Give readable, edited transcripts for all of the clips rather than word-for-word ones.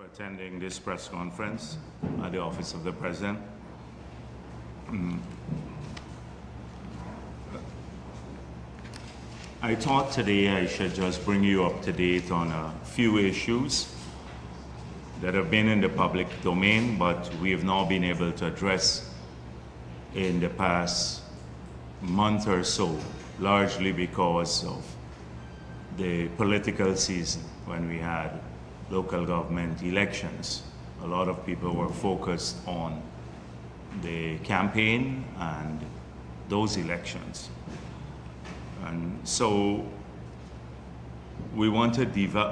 attending this press conference at the Office of the President. I thought today I should just bring you up to date on a few issues that have been in the public domain, but we have not been able to address in the past month or so, largely because of the political season when we had local government elections. A lot of people were focused on the campaign and those elections. And so we want to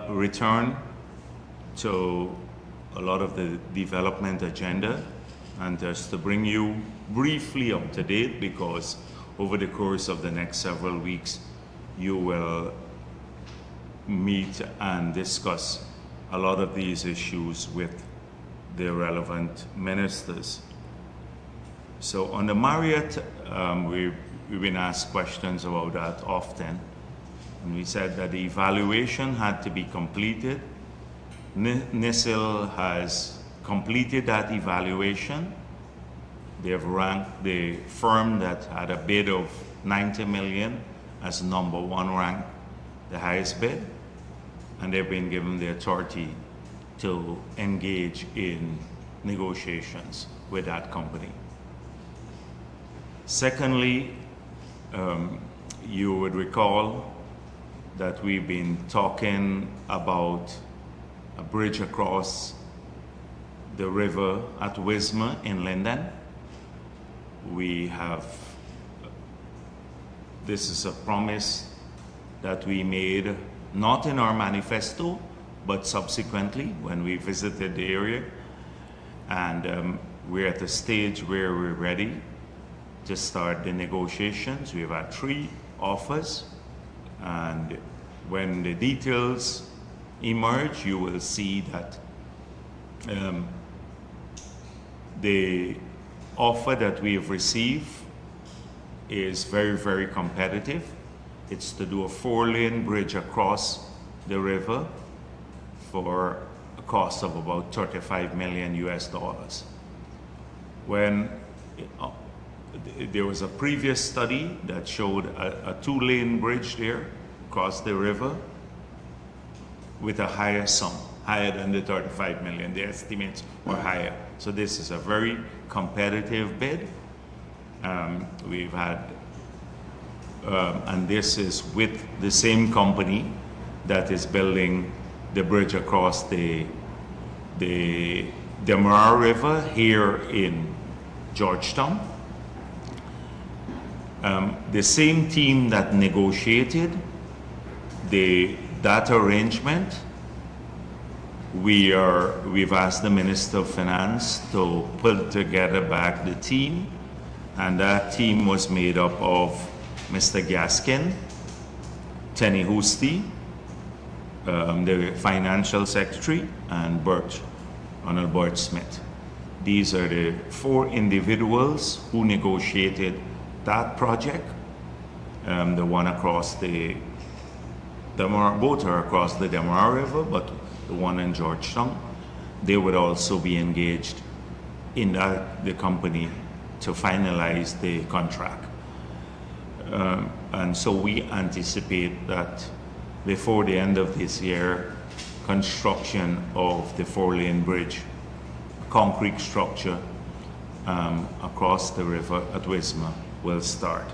return to a lot of the development agenda and just to bring you briefly up to date, because over the course of the next several weeks you will meet and discuss a lot of these issues with the relevant ministers. So on the Marriott, we've been asked questions about that often, and we said that the evaluation had to be completed. NISIL has completed that evaluation. They have ranked the firm that had a bid of 90 million as number one rank, the highest bid, and they've been given the authority to engage in negotiations with that company. Secondly, you would recall that we've been talking about a bridge across the river at Wismar in Linden. This is a promise that we made, not in our manifesto, but subsequently when we visited the area. And we're at a stage where we're ready to start the negotiations. We've had 3 offers, and when the details emerge, you will see that the offer that we have received is very, very competitive. It's to do a 4-lane bridge across the river for a cost of about $35 million US. When there was a previous study that showed a 2-lane bridge there across the river with a higher sum, higher than the 35 million. The estimates were higher. So this is a very competitive bid. We've had, and this is with the same company that is building the bridge across the Demerara River here in Georgetown. The same team that negotiated that arrangement, we've asked the Minister of Finance to put together back the team, and that team was made up of Mr. Gaskin, Tenny Hoosty, the Financial Secretary, and Ronald Burt Smith. These are the 4 individuals who negotiated that project. The one across both are across the Demerara River, but the one in Georgetown, they would also be engaged in the company to finalize the contract. And so we anticipate that before the end of this year, construction of the 4-lane bridge, concrete structure across the river at Wismar will start.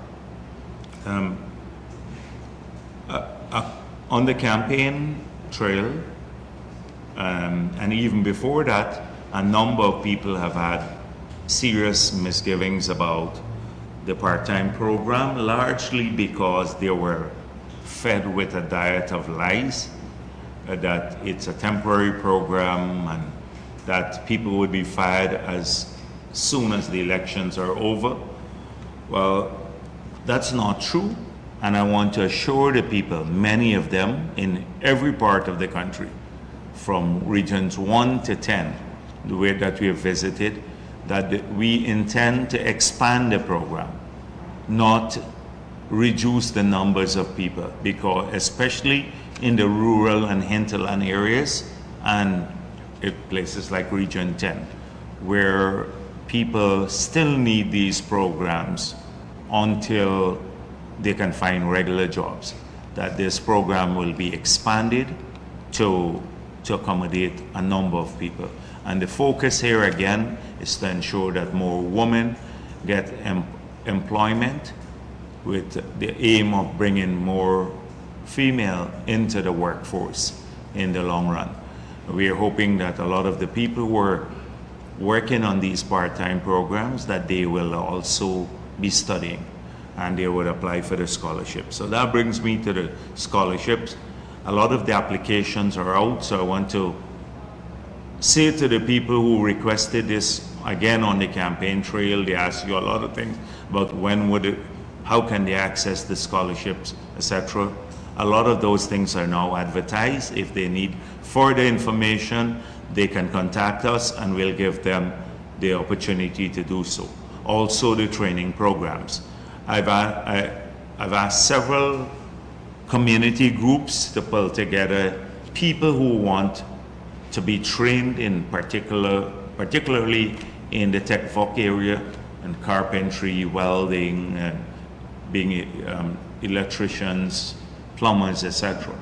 On the campaign trail, and even before that, a number of people have had serious misgivings about the part-time program, largely because they were fed with a diet of lies, that it's a temporary program and that people would be fired as soon as the elections are over. Well, that's not true. And I want to assure the people, many of them in every part of the country, from regions 1 to 10, the way that we have visited, that we intend to expand the program, not reduce the numbers of people, because especially in the rural and hinterland areas and places like Region 10, where people still need these programs until they can find regular jobs, that this program will be expanded to accommodate a number of people. And the focus here again is to ensure that more women get employment, with the aim of bringing more female into the workforce in the long run. We are hoping that a lot of the people who are working on these part-time programs, that they will also be studying and they would apply for the scholarship. So that brings me to the scholarships. A lot of the applications are out, so I want to say to the people who requested this, again on the campaign trail, they ask you a lot of things about when would it, how can they access the scholarships, etc. A lot of those things are now advertised. If they need further information, they can contact us and we'll give them the opportunity to do so. Also the training programs. I've asked several community groups to pull together people who want to be trained in particularly in the tech voc area and carpentry, welding, and being electricians, plumbers, etc.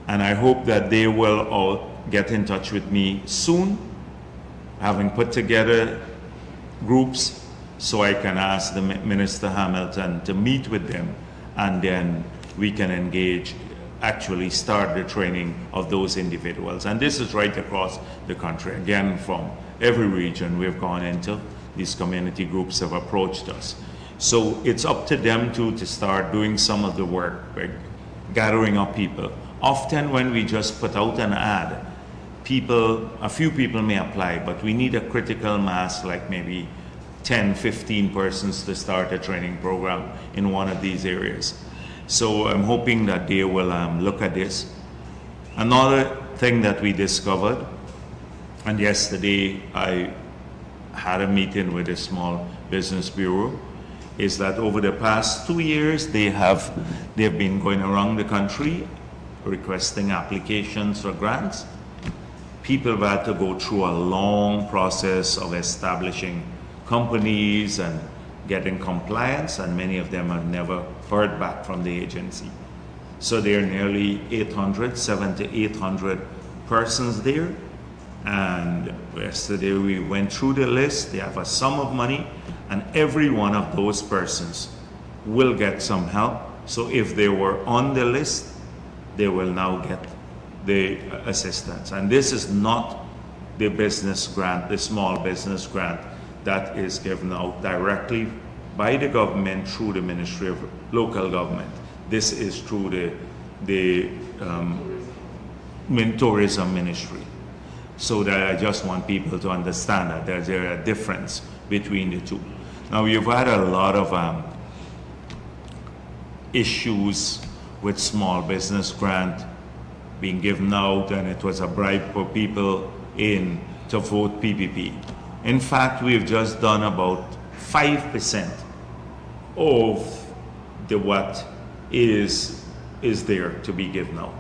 And I hope that they will all get in touch with me soon, having put together groups, so I can ask the Minister Hamilton to meet with them, and then we can engage, actually start the training of those individuals. And this is right across the country. Again, from every region we've gone into, these community groups have approached us. So it's up to them to start doing some of the work, like gathering up people. Often when we just put out an ad, a few people may apply, but we need a critical mass, like maybe 10, 15 persons to start a training program in one of these areas. So I'm hoping that they will look at this. Another thing that we discovered, and yesterday I had a meeting with the Small Business Bureau, is that over the past 2 years they've been going around the country requesting applications for grants. People have had to go through a long process of establishing companies and getting compliance, and many of them have never heard back from the agency. So there are nearly 700 to 800 persons there. And yesterday we went through the list. They have a sum of money, and every one of those persons will get some help. So if they were on the list, they will now get the assistance. And this is not the business grant, the small business grant that is given out directly by the government through the Ministry of Local Government. This is through the Tourism Ministry. So that I just want people to understand that there's a difference between the two. Now, you've had a lot of issues with small business grant being given out, and it was a bribe for people to vote PPP. In fact, we've just done about 5% of what is there to be given out.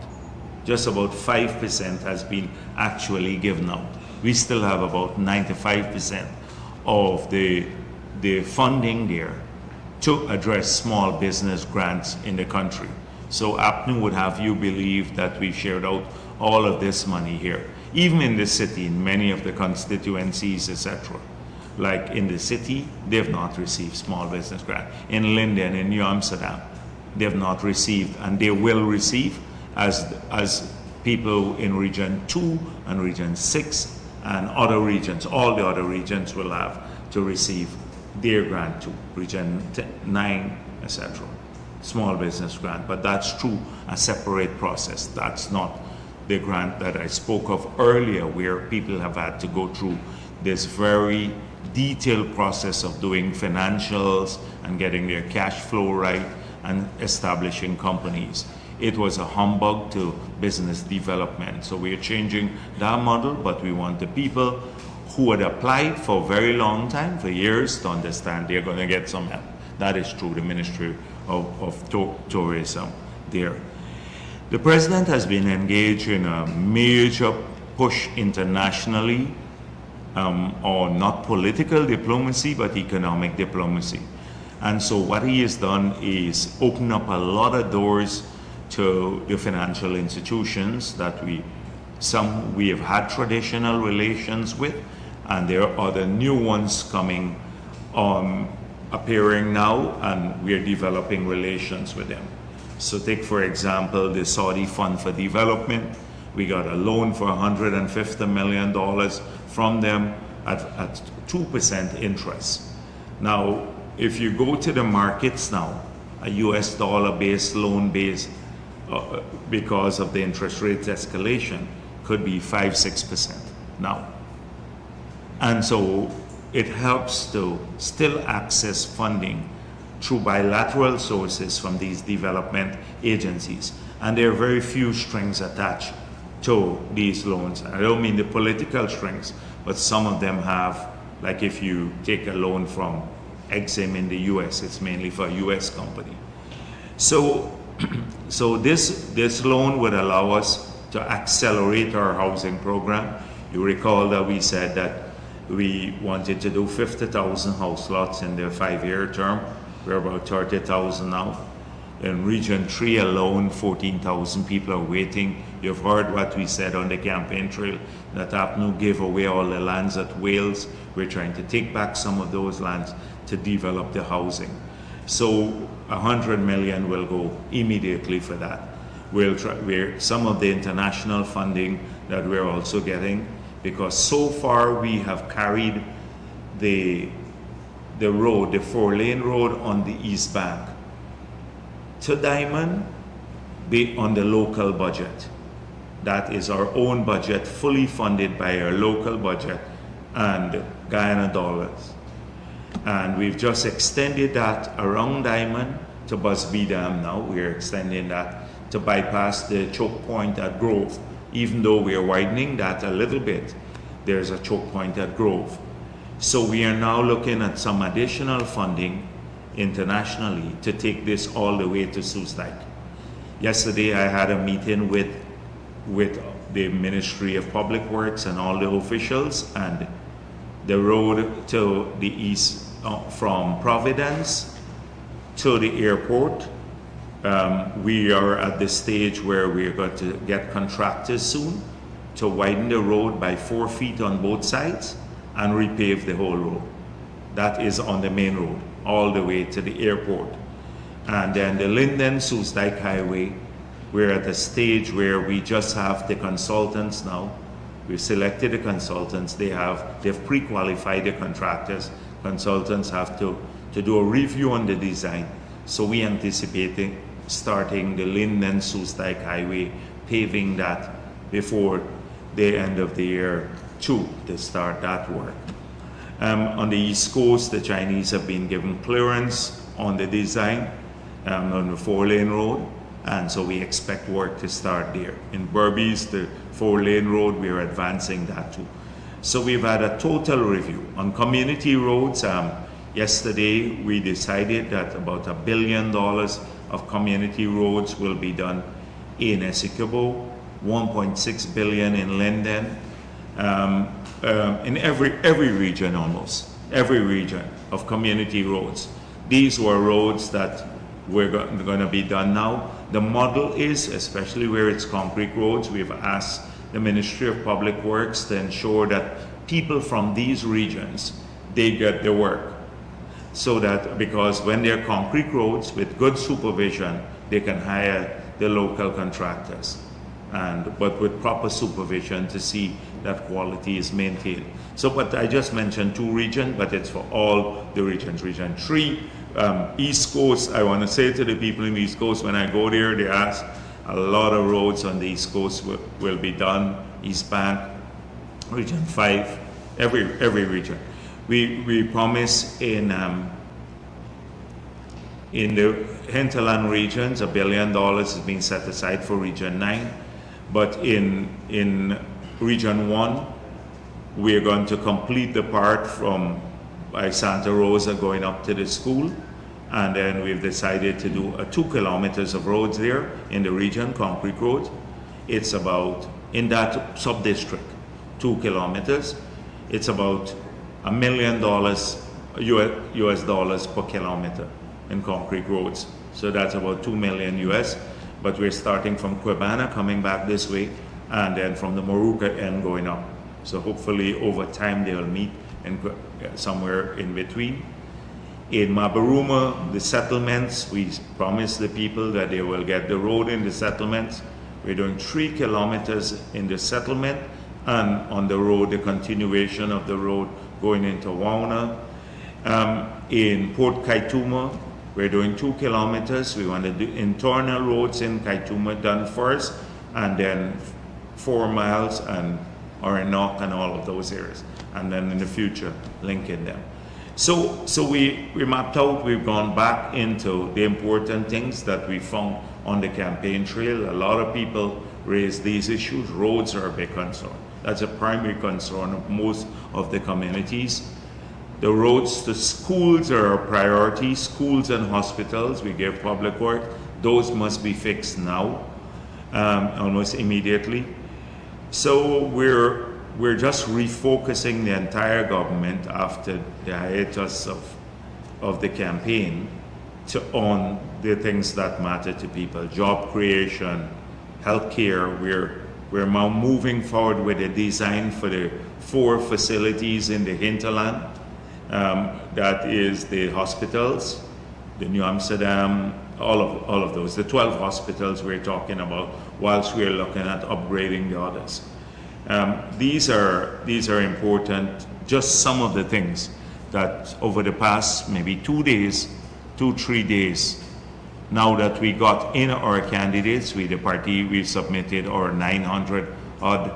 Just about 5% has been actually given out. We still have about 95% of the funding there to address small business grants in the country. So APNU would have you believe that we shared out all of this money here. Even in the city, in many of the constituencies, etc. Like in the city, they've not received small business grant. In Linden, in New Amsterdam, they've not received, and they will receive as people in Region 2 and Region 6 and other regions. All the other regions will have to receive their grant too, Region 9, etc. Small business grant, but that's through a separate process. That's not the grant that I spoke of earlier, where people have had to go through this very detailed process of doing financials and getting their cash flow right and establishing companies. It was a humbug to business development. So we are changing that model, but we want the people who had applied for a very long time, for years, to understand they're going to get some help. That is through the Ministry of Tourism there. The President has been engaged in a major push internationally, or not political diplomacy, but economic diplomacy. And so what he has done is open up a lot of doors to the financial institutions that we have had traditional relations with, and there are other new ones coming, appearing now, and we are developing relations with them. So take, for example, the Saudi Fund for Development. We got a loan for $150 million from them at 2% interest. Now, if you go to the markets now, a US dollar-based loan base, because of the interest rate escalation, could be 5-6% now. And so it helps to still access funding through bilateral sources from these development agencies. And there are very few strings attached to these loans. I don't mean the political strings, but some of them have, like if you take a loan from Exim in the US, it's mainly for a US company. So this loan would allow us to accelerate our housing program. You recall that we said that we wanted to do 50,000 house lots in the 5-year term. We're about 30,000 now. In Region 3 alone, 14,000 people are waiting. You've heard what we said on the campaign trail, that APNU gave away all the lands at Wales. We're trying to take back some of those lands to develop the housing. So 100 million will go immediately for that. We'll try, some of the international funding that we're also getting, because so far we have carried the road, the 4-lane road on the East Bank to Diamond on the local budget. That is our own budget, fully funded by our local budget and Guyana dollars. And we've just extended that around Diamond to Busby Dam now. We're extending that to bypass the choke point at Grove. Even though we are widening that a little bit, there's a choke point at Grove. So we are now looking at some additional funding internationally to take this all the way to Soestdijk. Yesterday I had a meeting with the Ministry of Public Works and all the officials, and the road to the east from Providence to the airport, we are at the stage where we are going to get contractors soon to widen the road by 4 feet on both sides and repave the whole road. That is on the main road, all the way to the airport. And then the Linden-Soestdijk Highway, we're at a stage where we just have the consultants now. We've selected the consultants. They've pre-qualified the contractors. Consultants have to do a review on the design. So we anticipating starting the Linden-Soestdijk Highway, paving that before the end of the year too, to start that work. On the East Coast, the Chinese have been given clearance on the design on the 4-lane road, and so we expect work to start there. In Berbice, the 4-lane road, we are advancing that too. So we've had a total review. On community roads, yesterday we decided that about $1 billion of community roads will be done in Essequibo, 1.6 billion in Linden, in every region, almost every region of community roads. These were roads that were going to be done now. The model is, especially where it's concrete roads, we've asked the Ministry of Public Works to ensure that people from these regions, they get the work. So that, because when they're concrete roads with good supervision, they can hire the local contractors, but with proper supervision to see that quality is maintained. So, but I just mentioned 2 regions, but it's for all the regions. Region 3, East Coast, I want to say to the people in the East Coast, when I go there, they ask, a lot of roads on the East Coast will be done, East Bank, Region 5, every region. We promise in the hinterland regions, $1 billion is being set aside for Region 9, but in Region 1, we are going to complete the part from by Santa Rosa going up to the school, and then we've decided to do 2 kilometers of roads there in the region, concrete roads. It's about in that sub-district, 2 kilometers. It's about $1 million US dollars per kilometer in concrete roads. So that's about 2 million US, but we're starting from Guyana, coming back this way, and then from the Moruca end going up. So hopefully over time they'll meet somewhere in between. In Mabaruma, the settlements, we promised the people that they will get the road in the settlements. We're doing 3 kilometers in the settlement, and on the road, the continuation of the road going into Wauna. In Port Kaituma, we're doing 2 kilometers. We want to do internal roads in Kaituma done first, and then 4 miles and Oranok and all of those areas, and then in the future linking them. So we mapped out, we've gone back into the important things that we found on the campaign trail. A lot of people raise these issues. Roads are a big concern. That's a primary concern of most of the communities. The roads to schools are a priority. Schools and hospitals, we give public work. Those must be fixed now, almost immediately. So we're just refocusing the entire government after the hiatus of the campaign on the things that matter to people: job creation, healthcare. We're now moving forward with a design for the 4 facilities in the hinterland. That is the hospitals, the New Amsterdam, all of those, the 12 hospitals we're talking about, whilst we're looking at upgrading the others. These are important, just some of the things that over the past maybe 2 days, 2-3 days, now that we got in our candidates, the party, we submitted our 900 odd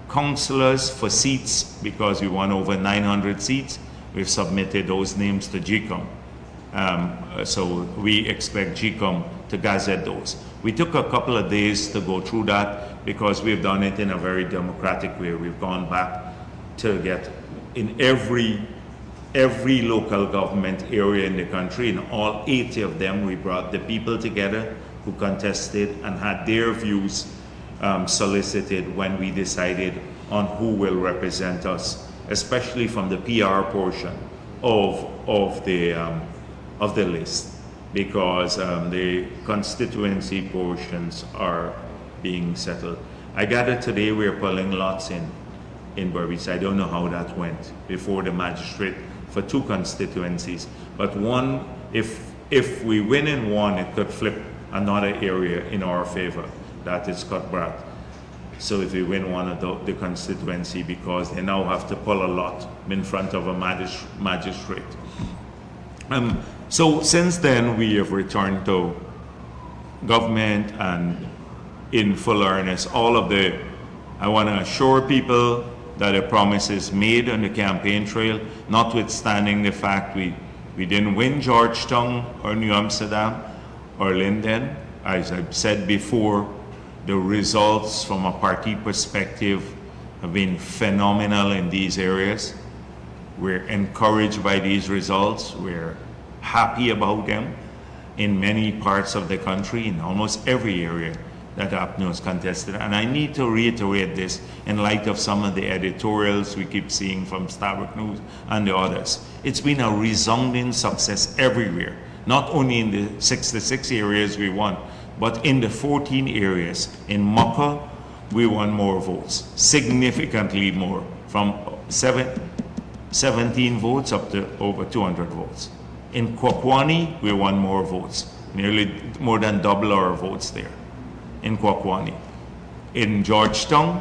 councillors for seats, because we won over 900 seats. We've submitted those names to GCOM. So we expect GCOM to gazette those. We took a couple of days to go through that because we've done it in a very democratic way. We've gone back to get in every local government area in the country, in all 80 of them, we brought the people together who contested and had their views solicited when we decided on who will represent us, especially from the PR portion of the list, because the constituency portions are being settled. I gather today we're pulling lots in Berbice. I don't know how that went before the magistrate for 2 constituencies, but one, if we win in one, it could flip another area in our favor. That is Cutbrat. So if we win one of the constituency, because they now have to pull a lot in front of a magistrate. So since then, we have returned to government and in full earnest. I want to assure people that the promises made on the campaign trail, notwithstanding the fact we didn't win Georgetown or New Amsterdam or Linden. As I've said before, the results from a party perspective have been phenomenal in these areas. We're encouraged by these results. We're happy about them in many parts of the country, in almost every area that APNU has contested. And I need to reiterate this in light of some of the editorials we keep seeing from Starbuck News and the others. It's been a resounding success everywhere, not only in the 66 areas we won, but in the 14 areas. In Maka, we won more votes, significantly more, from 17 votes up to over 200 votes. In Kwakwani, we won more votes, nearly more than double our votes there in Kwakwani. In Georgetown,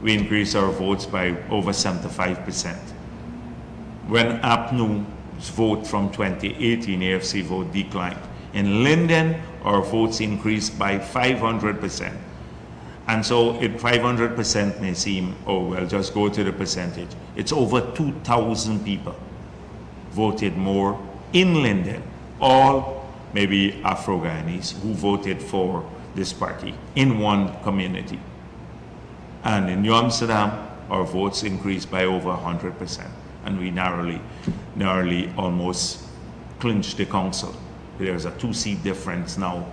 we increased our votes by over 75%. When APNU's vote from 2018 AFC vote declined. In Linden, our votes increased by 500%. And so 500% may seem, oh, well, just go to the percentage. It's over 2,000 people voted more in Linden, all maybe Afro-Guyanese who voted for this party in one community. And in New Amsterdam, our votes increased by over 100%. And we narrowly almost clinched the council. There's a 2-seat difference now,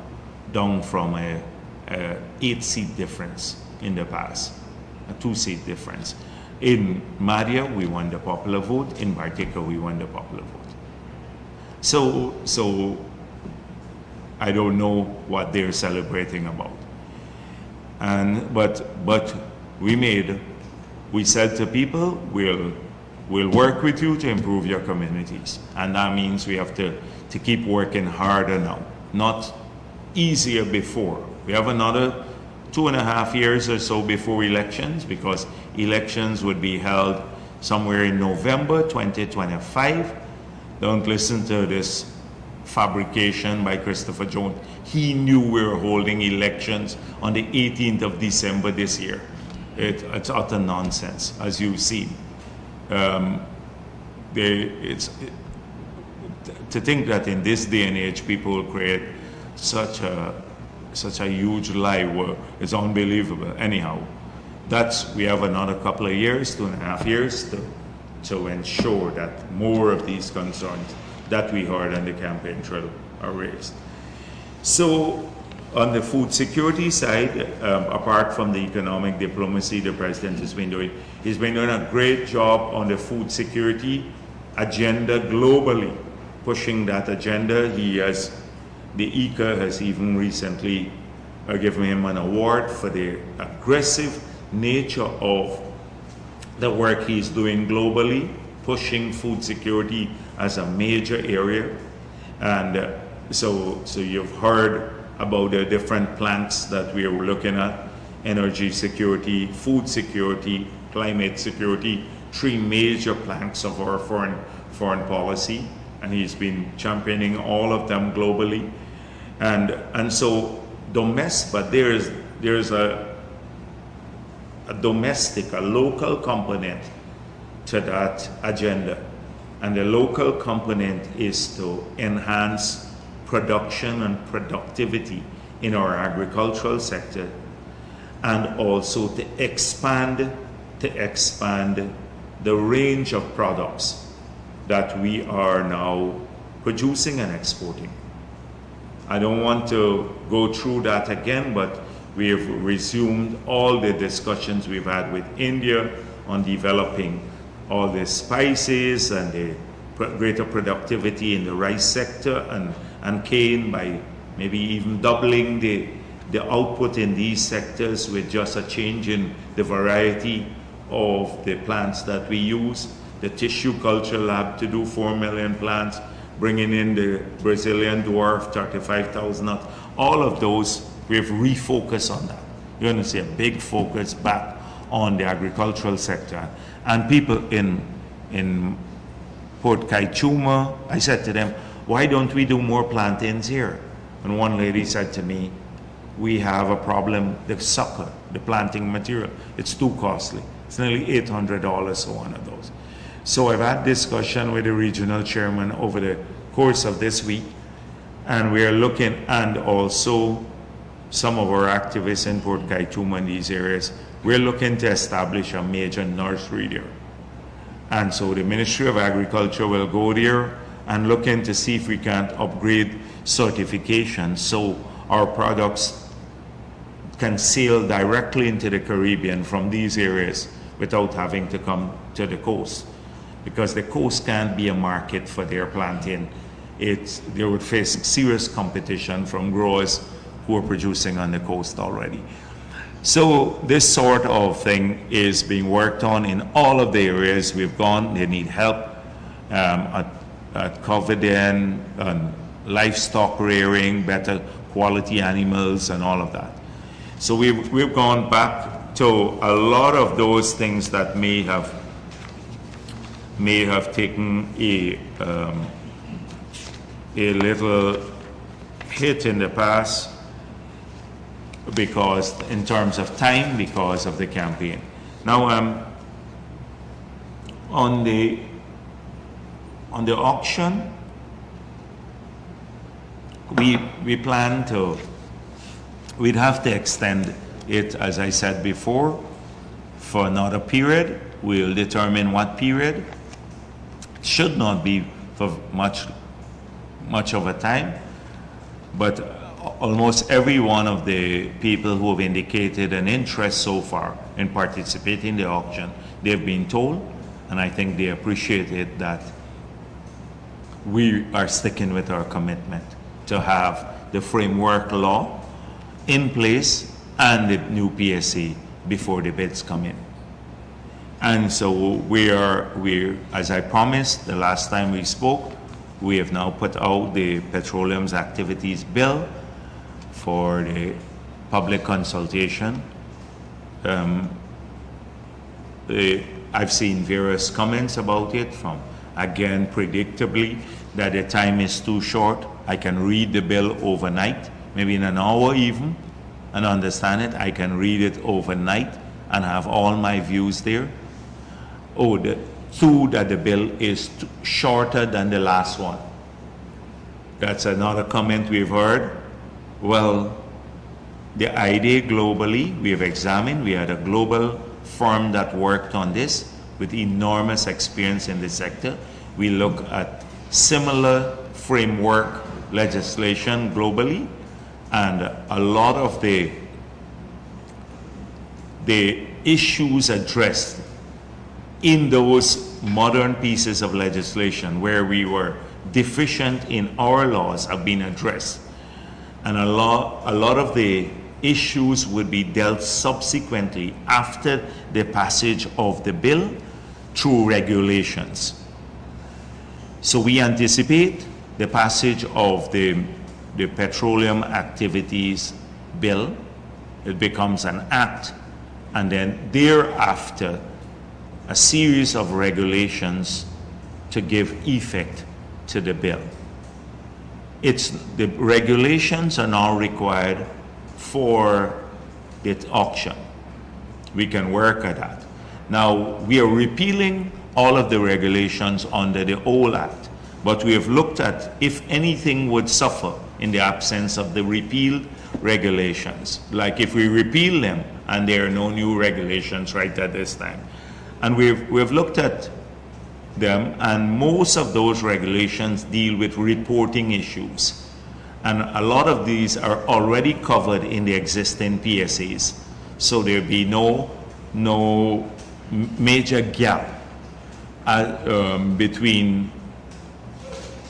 down from a 8-seat difference in the past, a 2-seat difference. In Madia, we won the popular vote. In Bartica, we won the popular vote. So I don't know what they're celebrating about. But we said to people, we'll work with you to improve your communities. And that means we have to keep working harder now, not easier before. We have another 2.5 years or so before elections, because elections would be held somewhere in November 2025. Don't listen to this fabrication by Christopher Jones. He knew we were holding elections on the 18th of December this year. It's utter nonsense, as you've seen. To think that in this day and age people will create such a huge lie is unbelievable. Anyhow, we have another couple of years, 2.5 years, to ensure that more of these concerns that we heard on the campaign trail are raised. So on the food security side, apart from the economic diplomacy the president has been doing, he's been doing a great job on the food security agenda globally, pushing that agenda. The ICA has even recently given him an award for the aggressive nature of the work he's doing globally, pushing food security as a major area. And so you've heard about the different planks that we are looking at: energy security, food security, climate security, 3 major planks of our foreign policy, and he's been championing all of them globally. And so but there's a domestic, a local component to that agenda. And the local component is to enhance production and productivity in our agricultural sector, and also to expand the range of products that we are now producing and exporting. I don't want to go through that again, but we have resumed all the discussions we've had with India on developing all the spices and the greater productivity in the rice sector and cane, by maybe even doubling the output in these sectors with just a change in the variety of the plants that we use. The tissue culture lab to do 4 million plants, bringing in the Brazilian dwarf, 35,000 nuts. All of those, we've refocused on that. You're going to see a big focus back on the agricultural sector. And people in Port Kaituma, I said to them, why don't we do more plantains here? And one lady said to me, we have a problem, the sucker, the planting material, it's too costly. It's nearly $800 for one of those. So I've had discussion with the regional chairman over the course of this week, and we are looking, and also some of our activists in Port Kaituma in these areas, we're looking to establish a major nursery there. And so the Ministry of Agriculture will go there and look in to see if we can upgrade certification so our products can sail directly into the Caribbean from these areas without having to come to the coast. Because the coast can't be a market for their plantain. They would face serious competition from growers who are producing on the coast already. So this sort of thing is being worked on in all of the areas we've gone. They need help at covidin, livestock rearing, better quality animals, and all of that. So we've gone back to a lot of those things that may have taken a little hit in the past, because in terms of time, because of the campaign. Now on the auction, we plan to, we'd have to extend it, as I said before, for another period. We'll determine what period. It should not be for much of a time, but almost every one of the people who have indicated an interest so far in participating in the auction, they've been told, and I think they appreciated that we are sticking with our commitment to have the framework law in place and the new PSA before the bids come in. And so we're, as I promised the last time we spoke, we have now put out the Petroleum's Activities Bill for the public consultation. I've seen various comments about it from, again, predictably, that the time is too short. I can read the bill overnight, maybe in an hour even, and understand it. I can read it overnight and have all my views there. Oh, that the bill is shorter than the last one. That's another comment we've heard. Well, the idea globally, we have examined, we had a global firm that worked on this with enormous experience in the sector. We look at similar framework legislation globally, and a lot of the issues addressed in those modern pieces of legislation where we were deficient in our laws have been addressed. And a lot of the issues would be dealt subsequently after the passage of the bill through regulations. So we anticipate the passage of the Petroleum Activities Bill. It becomes an act, and then thereafter a series of regulations to give effect to the bill. The regulations are now required for the auction. We can work at that. Now, we are repealing all of the regulations under the old act, but we have looked at if anything would suffer in the absence of the repealed regulations, like if we repeal them and there are no new regulations right at this time. And we've looked at them, and most of those regulations deal with reporting issues. And a lot of these are already covered in the existing PSAs. So there'll be no major gap between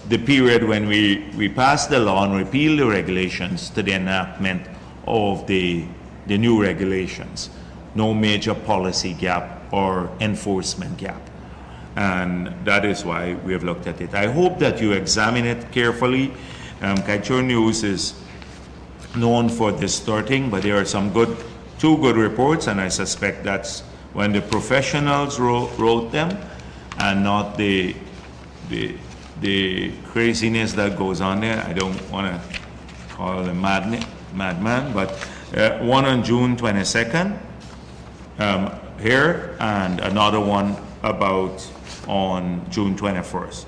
the period when we pass the law and repeal the regulations to the enactment of the new regulations. No major policy gap or enforcement gap. And that is why we have looked at it. I hope that you examine it carefully. Kaieteur News is known for distorting, but there are two good reports, and I suspect that's when the professionals wrote them and not the craziness that goes on there. I don't want to call him madman, but one on June 22nd here, and another one on June 21st.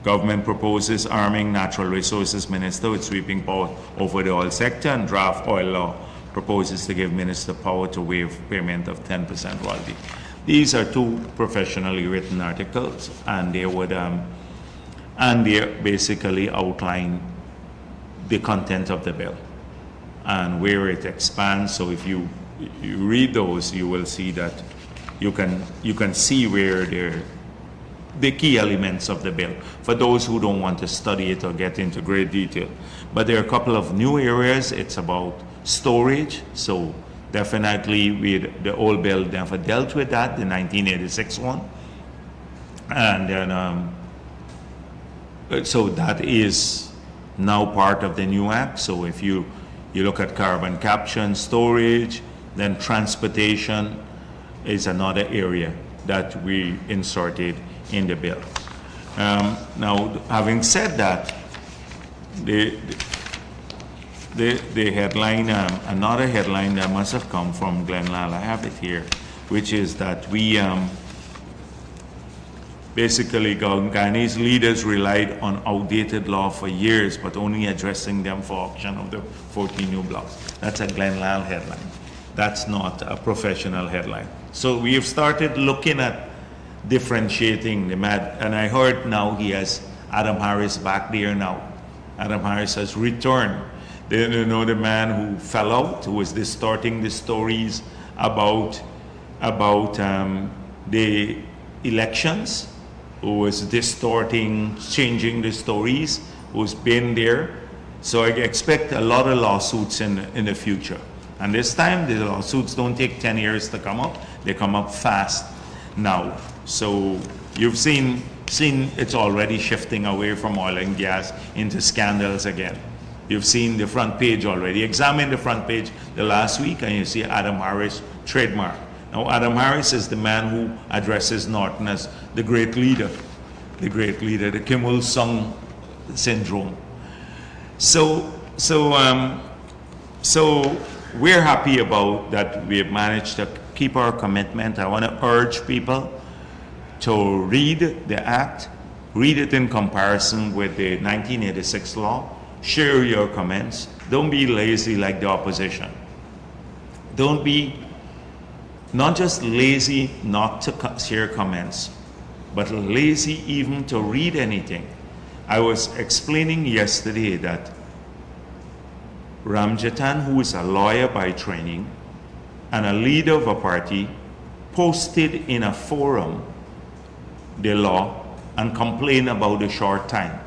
Government proposes arming natural resources minister with sweeping power over the oil sector, and draft oil law proposes to give minister power to waive payment of 10% royalty. These are two professionally written articles, and they basically outline the content of the bill and where it expands. So if you read those, you will see that you can see where the key elements of the bill, for those who don't want to study it or get into great detail. But there are a couple of new areas. It's about storage, so definitely the old bill never dealt with that, the 1986 one. And then, so that is now part of the new act. So if you look at carbon capture and storage, then transportation is another area that we inserted in the bill. Now, having said that, the headline, another headline that must have come from Glenlal, I have it here, which is that we basically Guyanese leaders relied on outdated law for years, but only addressing them for auction of the 14 new blocks. That's a Glenlal headline. That's not a professional headline. So we have started looking at differentiating and I heard now he has Adam Harris back there now. Adam Harris has returned You know, the man who fell out, who was distorting the stories about the elections, who was distorting, changing the stories, who's been there. So I expect a lot of lawsuits in the future. And this time, the lawsuits don't take 10 years to come up. They come up fast now. So you've seen it's already shifting away from oil and gas into scandals again. You've seen the front page already. Examine the front page the last week and you see Adam Harris trademark. Now Adam Harris is the man who addresses Norton as the great leader, the Kim Il-sung syndrome. So we're happy about that we have managed to keep our commitment. I want to urge people to read the act, read it in comparison with the 1986 law, share your comments. Don't be lazy like the opposition. Don't be not just lazy not to share comments, but lazy even to read anything. I was explaining yesterday that Ramjatan, who is a lawyer by training and a leader of a party, posted in a forum the law and complained about the short time.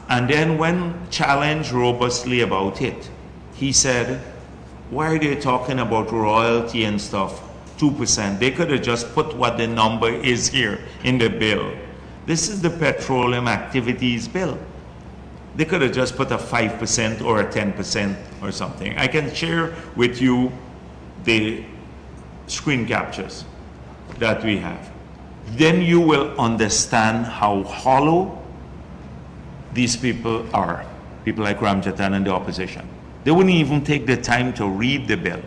And then when challenged robustly about it, he said, why are they talking about royalty and stuff? 2%. They could have just put what the number is here in the bill. This is the petroleum activities bill. They could have just put a 5% or a 10% or something. I can share with you the screen captures that we have. Then you will understand how hollow these people are, people like Ramjatan and the opposition. They wouldn't even take the time to read the bill.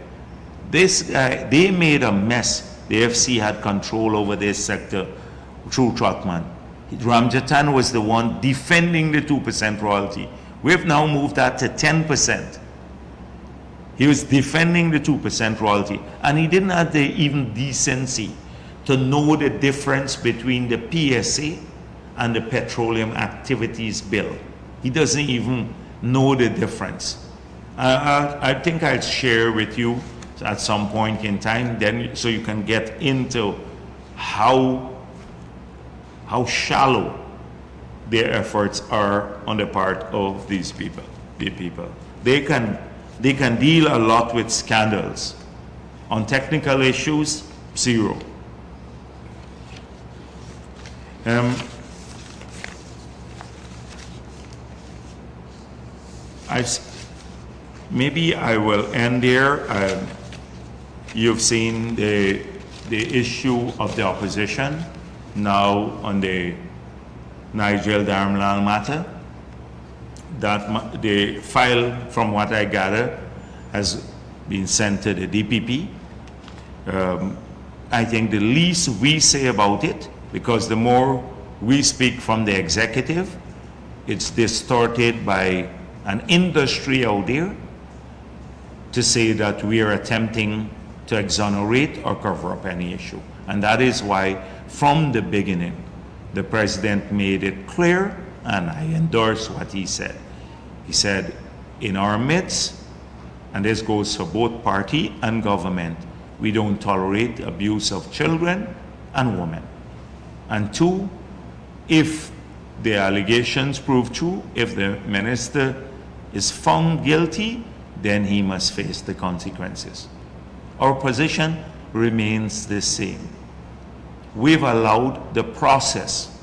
They made a mess. The FC had control over this sector through Trotman. Ramjatan was the one defending the 2% royalty. We've now moved that to 10%. He was defending the 2% royalty, and he didn't have the even decency to know the difference between the PSA and the Petroleum Activities Bill. He doesn't even know the difference. I think I'll share with you at some point in time, then, so you can get into how shallow their efforts are on the part of these people. They can deal a lot with scandals. On technical issues, zero. Maybe I will end there. You've seen the issue of the opposition now on the Nigel Darmlal matter. That the file, from what I gather, has been sent to the DPP. I think the least we say about it, because the more we speak from the executive, it's distorted by an industry out there to say that we are attempting to exonerate or cover up any issue. And that is why, from the beginning, the president made it clear, and I endorse what he said. He said, in our midst, and this goes for both party and government, we don't tolerate abuse of children and women. And two, if the allegations prove true, if the minister is found guilty, then he must face the consequences. Our position remains the same. We've allowed the process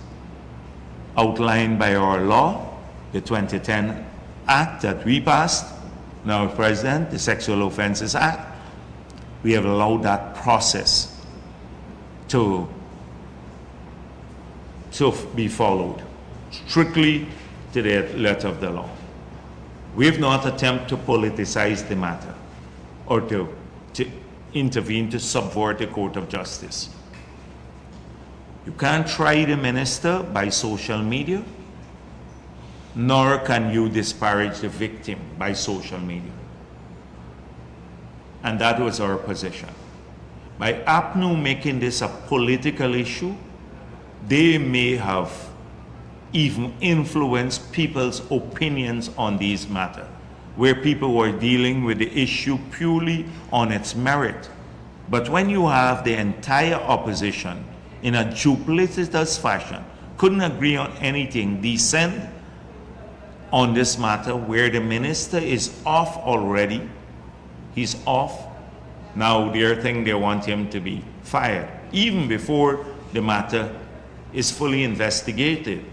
outlined by our law, the 2010 Act that we passed, now President, the Sexual Offences Act. We have allowed that process to be followed strictly to the letter of the law. We have not attempted to politicize the matter or to intervene to subvert the court of justice. You can't try the minister by social media, nor can you disparage the victim by social media. And that was our position. By APNU making this a political issue, they may have even influenced people's opinions on these matters. where people were dealing with the issue purely on its merit. But when you have the entire opposition in a duplicitous fashion, couldn't agree on anything, descend on this matter where the minister is off already, he's off, now they think they want him to be fired, even before the matter is fully investigated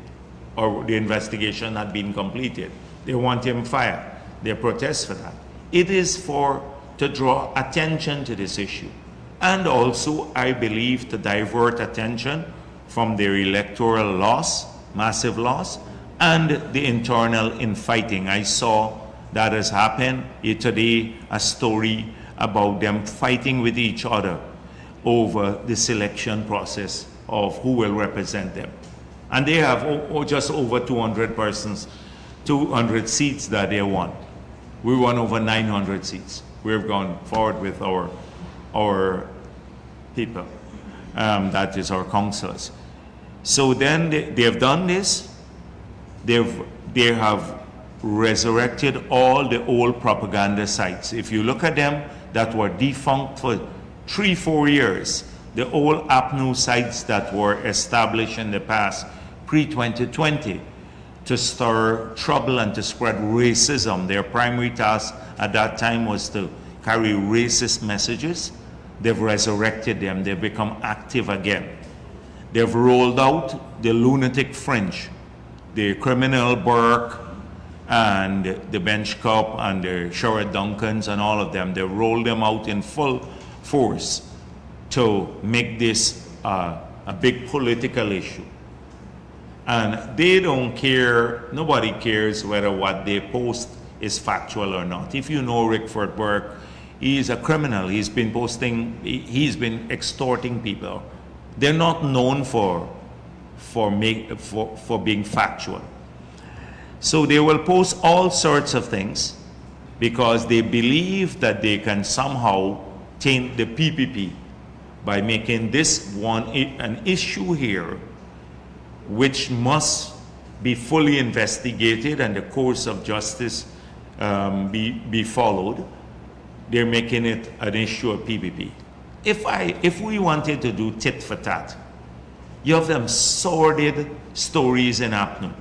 or the investigation had been completed. They want him fired. They protest for that. It is to draw attention to this issue. And also, I believe, to divert attention from their electoral loss, massive loss, and the internal infighting. I saw that has happened today, a story about them fighting with each other over the selection process of who will represent them. And they have just over 200 persons, 200 seats that they won. We won over 900 seats. We've gone forward with our people, that is our councillors. So then they have done this. They have resurrected all the old propaganda sites. If you look at them, that were defunct for 3-4 years, the old APNU sites that were established in the past, pre-2020, to stir trouble and to spread racism. Their primary task at that time was to carry racist messages. They've resurrected them. They've become active again. They've rolled out the lunatic fringe, the criminal Burke and the Bench Cup and the Sherrod Duncans and all of them. They rolled them out in full force to make this a big political issue. And they don't care, nobody cares whether what they post is factual or not. If you know Rickford Burke, he's a criminal. He's been posting, he's been extorting people. They're not known for being factual. So they will post all sorts of things because they believe that they can somehow taint the PPP by making this one an issue here, which must be fully investigated and the course of justice be followed. They're making it an issue of PPP. If we wanted to do tit for tat, you have them sordid stories in APNU.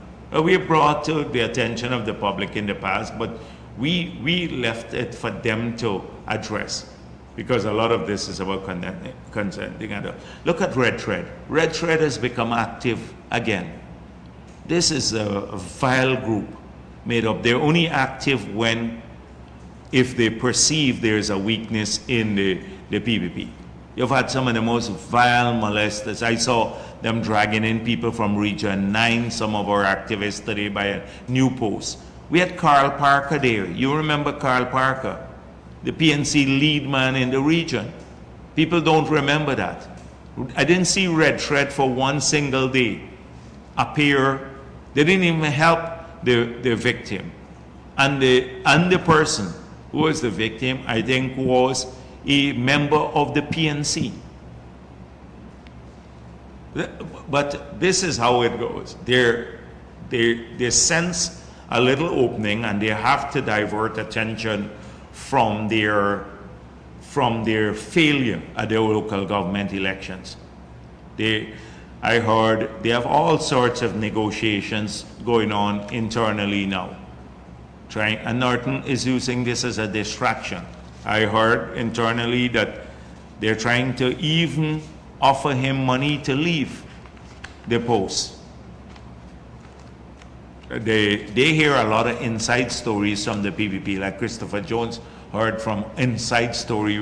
We brought to the attention of the public in the past, but we left it for them to address, because a lot of this is about consenting adults. Look at Red Thread. Red Thread has become active again. This is a vile group made up. They're only active if they perceive there's a weakness in the PPP. You've had some of the most vile molesters. I saw them dragging in people from Region 9, some of our activists today, by a new post. We had Carl Parker there. You remember Carl Parker, the PNC lead man in the region. People don't remember that. I didn't see Red Thread for one single day appear. They didn't even help the victim. And the person who was the victim, I think, was a member of the PNC. But this is how it goes. They sense a little opening and they have to divert attention from their failure at their local government elections. I heard they have all sorts of negotiations going on internally now. And Norton is using this as a distraction. I heard internally that they're trying to even offer him money to leave the post. They hear a lot of inside stories from the PPP, like Christopher Jones heard from Inside Story.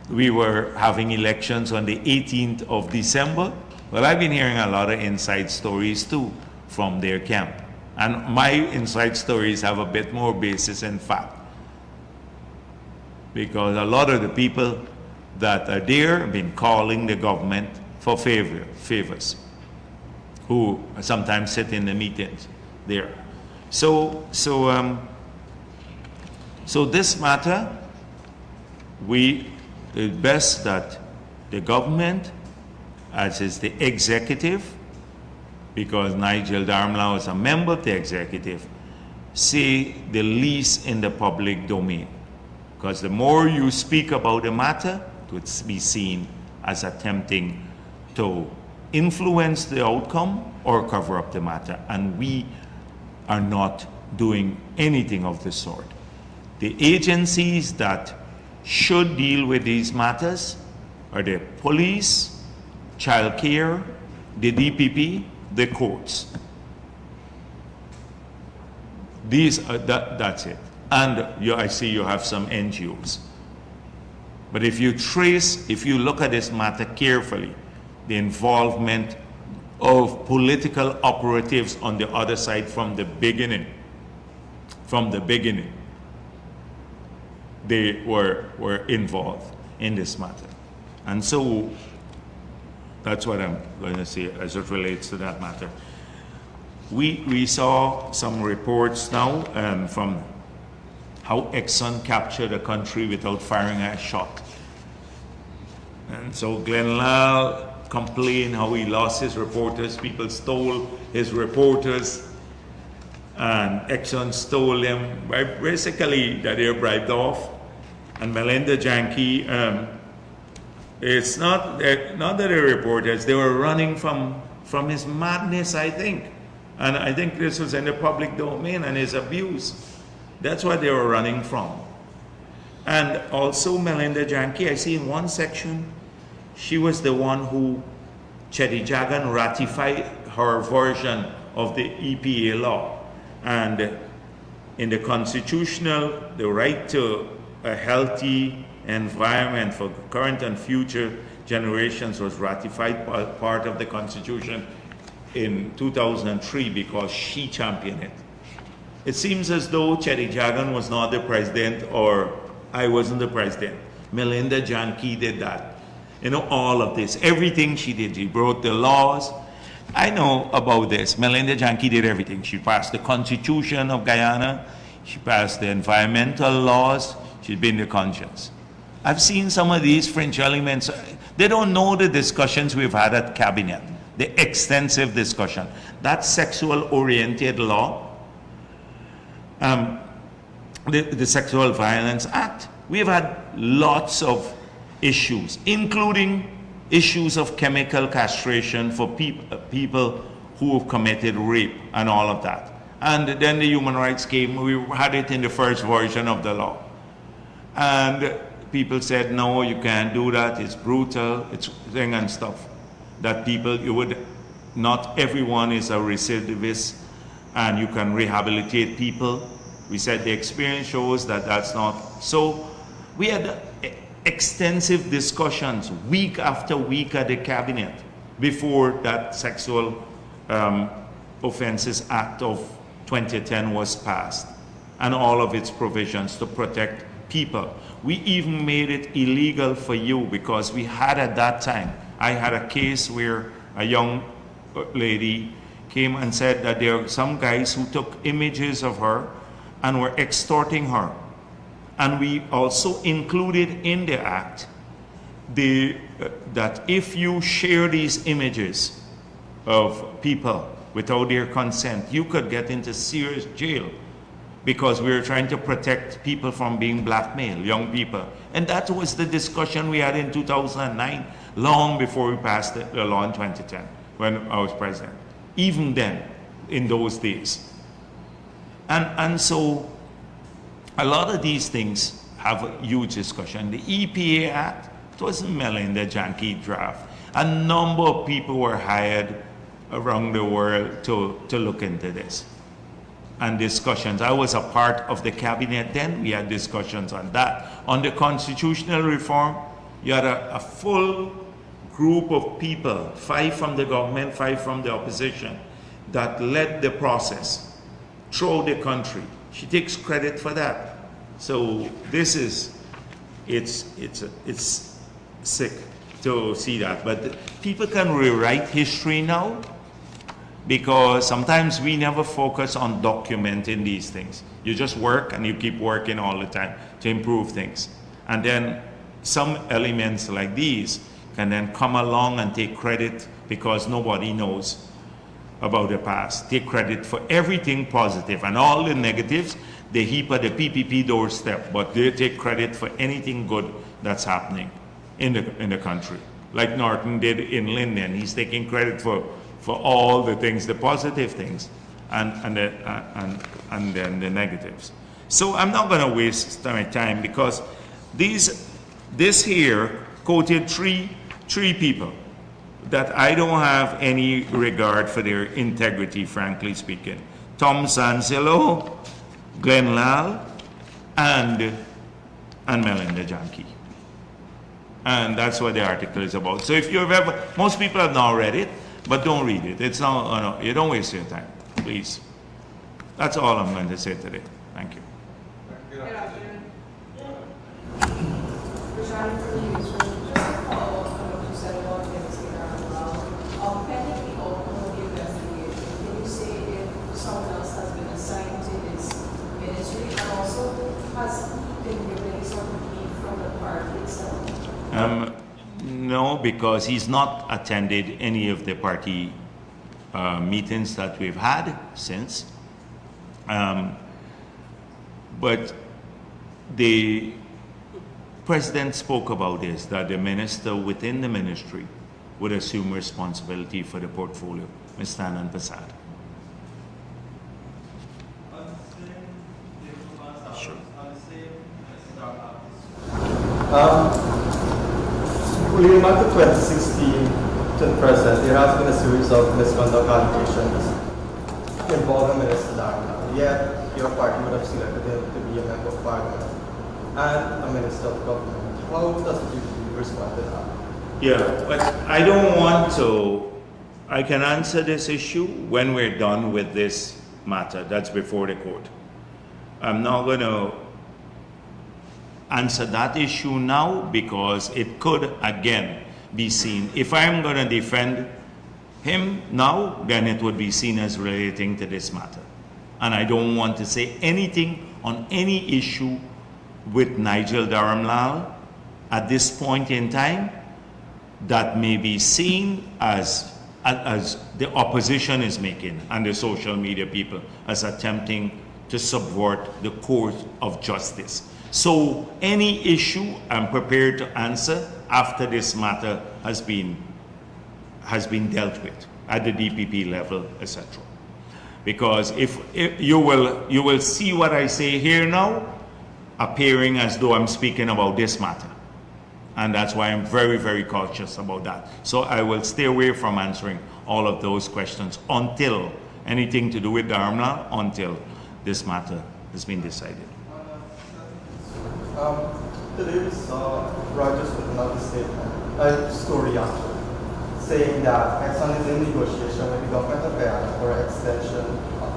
We were having elections on the 18th of December. Well, I've been hearing a lot of inside stories too from their camp. And my inside stories have a bit more basis in fact, because a lot of the people that are there have been calling the government for favors, who sometimes sit in the meetings there. So this matter, it's best that the government, as is the executive, because Nigel Darmla is a member of the executive, say the least in the public domain. Because the more you speak about the matter, it would be seen as attempting to influence the outcome or cover up the matter. And we are not doing anything of the sort. The agencies that should deal with these matters are the police, child care, the DPP, the courts. That's it. And I see you have some NGOs. But if you look at this matter carefully, the involvement of political operatives on the other side from the beginning, they were involved in this matter. And so that's what I'm going to say as it relates to that matter. We saw some reports now from how Exxon captured a country without firing a shot. And so Glenn Lal complained how he lost his reporters, people stole his reporters, and Exxon stole them, basically that they're bribed off. And Melinda Janke, it's not that they're reporters, they were running from his madness, I think. And I think this was in the public domain and his abuse. That's what they were running from. And also Melinda Janke, I see in one section, she was the one who, Chetty Jagan, ratified her version of the EPA law. And in the constitutional, the right to a healthy environment for current and future generations was ratified part of the Constitution in 2003 because she championed it. It seems as though Chetty Jagan was not the president or I wasn't the president. Melinda Janke did that. You know, all of this, everything she did, she wrote the laws. I know about this. Melinda Janke did everything. She passed the Constitution of Guyana. She passed the environmental laws. She's been the conscience. I've seen some of these fringe elements. They don't know the discussions we've had at cabinet, the extensive discussion. That sexual-oriented law, the Sexual Violence Act, we've had lots of issues, including issues of chemical castration for people who have committed rape and all of that. And then the human rights came, we had it in the first version of the law. And people said, no, you can't do that, it's brutal, it's thing and stuff. That people, not everyone is a recidivist and you can rehabilitate people. We said the experience shows that that's not. So we had extensive discussions week after week at the cabinet before that Sexual Offences Act of 2010 was passed and all of its provisions to protect people. We even made it illegal for you because we had at that time, I had a case where a young lady came and said that there are some guys who took images of her and were extorting her. And we also included in the act that if you share these images of people without their consent, you could get into serious jail because we were trying to protect people from being blackmailed, young people. And that was the discussion we had in 2009, long before we passed the law in 2010, when I was president. Even then, in those days. And so, a lot of these things have a huge discussion. The EPA Act, it wasn't Melinda Janke draft. A number of people were hired around the world to look into this. And discussions. I was a part of the cabinet then. We had discussions on that. On the constitutional reform, you had a full group of people, 5 from the government, 5 from the opposition, that led the process throughout the country. She takes credit for that. So this is, it's sick to see that. But people can rewrite history now, because sometimes we never focus on documenting these things. You just work and you keep working all the time to improve things. And then some elements like these can then come along and take credit because nobody knows. about the past, take credit for everything positive, and all the negatives they heap at the PPP doorstep, but they take credit for anything good that's happening in the country. Like Norton did in Linden, he's taking credit for all the things, the positive things, and then the negatives. So I'm not going to waste my time, because this here quoted three people that I don't have any regard for their integrity, frankly speaking. Tom Sanzillo, Glenn Lal, and Melinda Janke. And that's what the article is about. So if you've ever, most people have now read it, but don't read it. It's not, no, you don't waste your time, please. That's all I'm going to say today. Thank you. Good afternoon. Rashani from the newsroom. Just to follow up on what you said about Minister Darrell. Pending the outcome of the investigation, can you say if someone else has been assigned to his ministry, and also has he been given any sort of leave from the party itself? No, because he's not attended any of the party meetings that we've had since. But the president spoke about this, that the minister within the ministry would assume responsibility for the portfolio. Mr. Anand Prasad. Sure. Leading back to 2016 to the present, there has been a series of misconduct allegations involving Minister Darrell. Yet, your party would have selected him to be a member of parliament and a minister of government. How does the UP respond to that? Yeah, but I don't want to. I can answer this issue when we're done with this matter that's before the court. I'm not going to answer that issue now, because it could again be seen. If I'm going to defend him now, then it would be seen as relating to this matter. And I don't want to say anything on any issue with Nigel Dharamlal at this point in time that may be seen as the opposition is making, and the social media people as attempting to subvert the court of justice. So any issue I'm prepared to answer after this matter has been dealt with at the DPP level, etc. Because if you will see what I say here now appearing as though I'm speaking about this matter. And that's why I'm very, very cautious about that. So I will stay away from answering all of those questions until anything to do with Dharamlal, until this matter has been decided. Today we saw Rogers putting out a statement, a story actually, saying that Exxon is in negotiation with the government of Guyana for an extension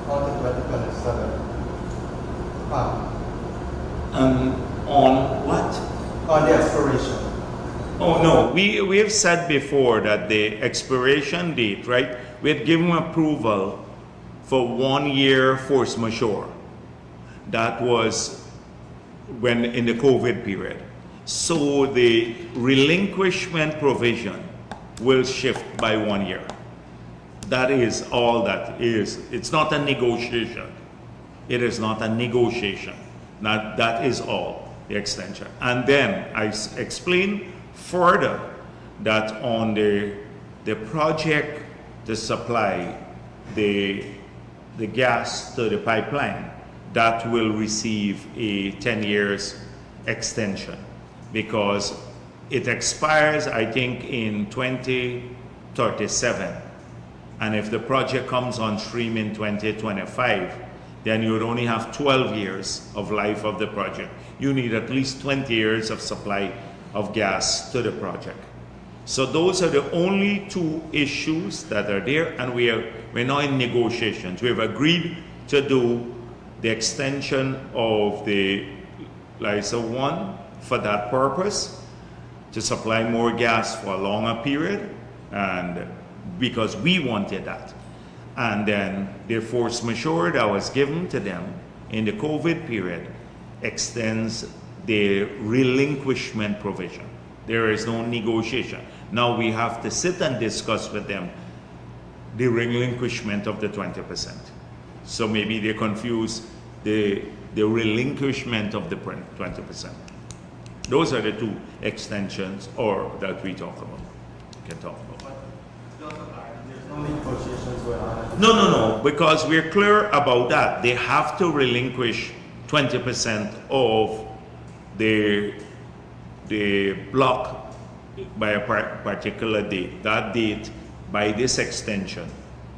until 2027. On what? On the exploration. Oh no, we have said before that the expiration date, right? We had given approval for 1 year force majeure. That was when in the COVID period. So the relinquishment provision will shift by 1 year. That is all that is. It's not a negotiation. It is not a negotiation. That is all, the extension. And then I explained further that on the project to supply the gas to the pipeline, that will receive a 10 years extension, because it expires, I think, in 2037. And if the project comes on stream in 2025, then you would only have 12 years of life of the project. You need at least 20 years of supply of gas to the project. So those are the only two issues that are there, and we're now in negotiations. We've agreed to do the extension of the Liza 1 for that purpose, to supply more gas for a longer period, and because we wanted that. And then the force majeure that was given to them in the COVID period extends the relinquishment provision. There is no negotiation. Now we have to sit and discuss with them the relinquishment of the 20%. So maybe they confuse the relinquishment of the 20%. Those are the two extensions or that we talk about. Can talk about. There's no negotiations going on. No, because we're clear about that. They have to relinquish 20% of the block by a particular date. That date, by this extension,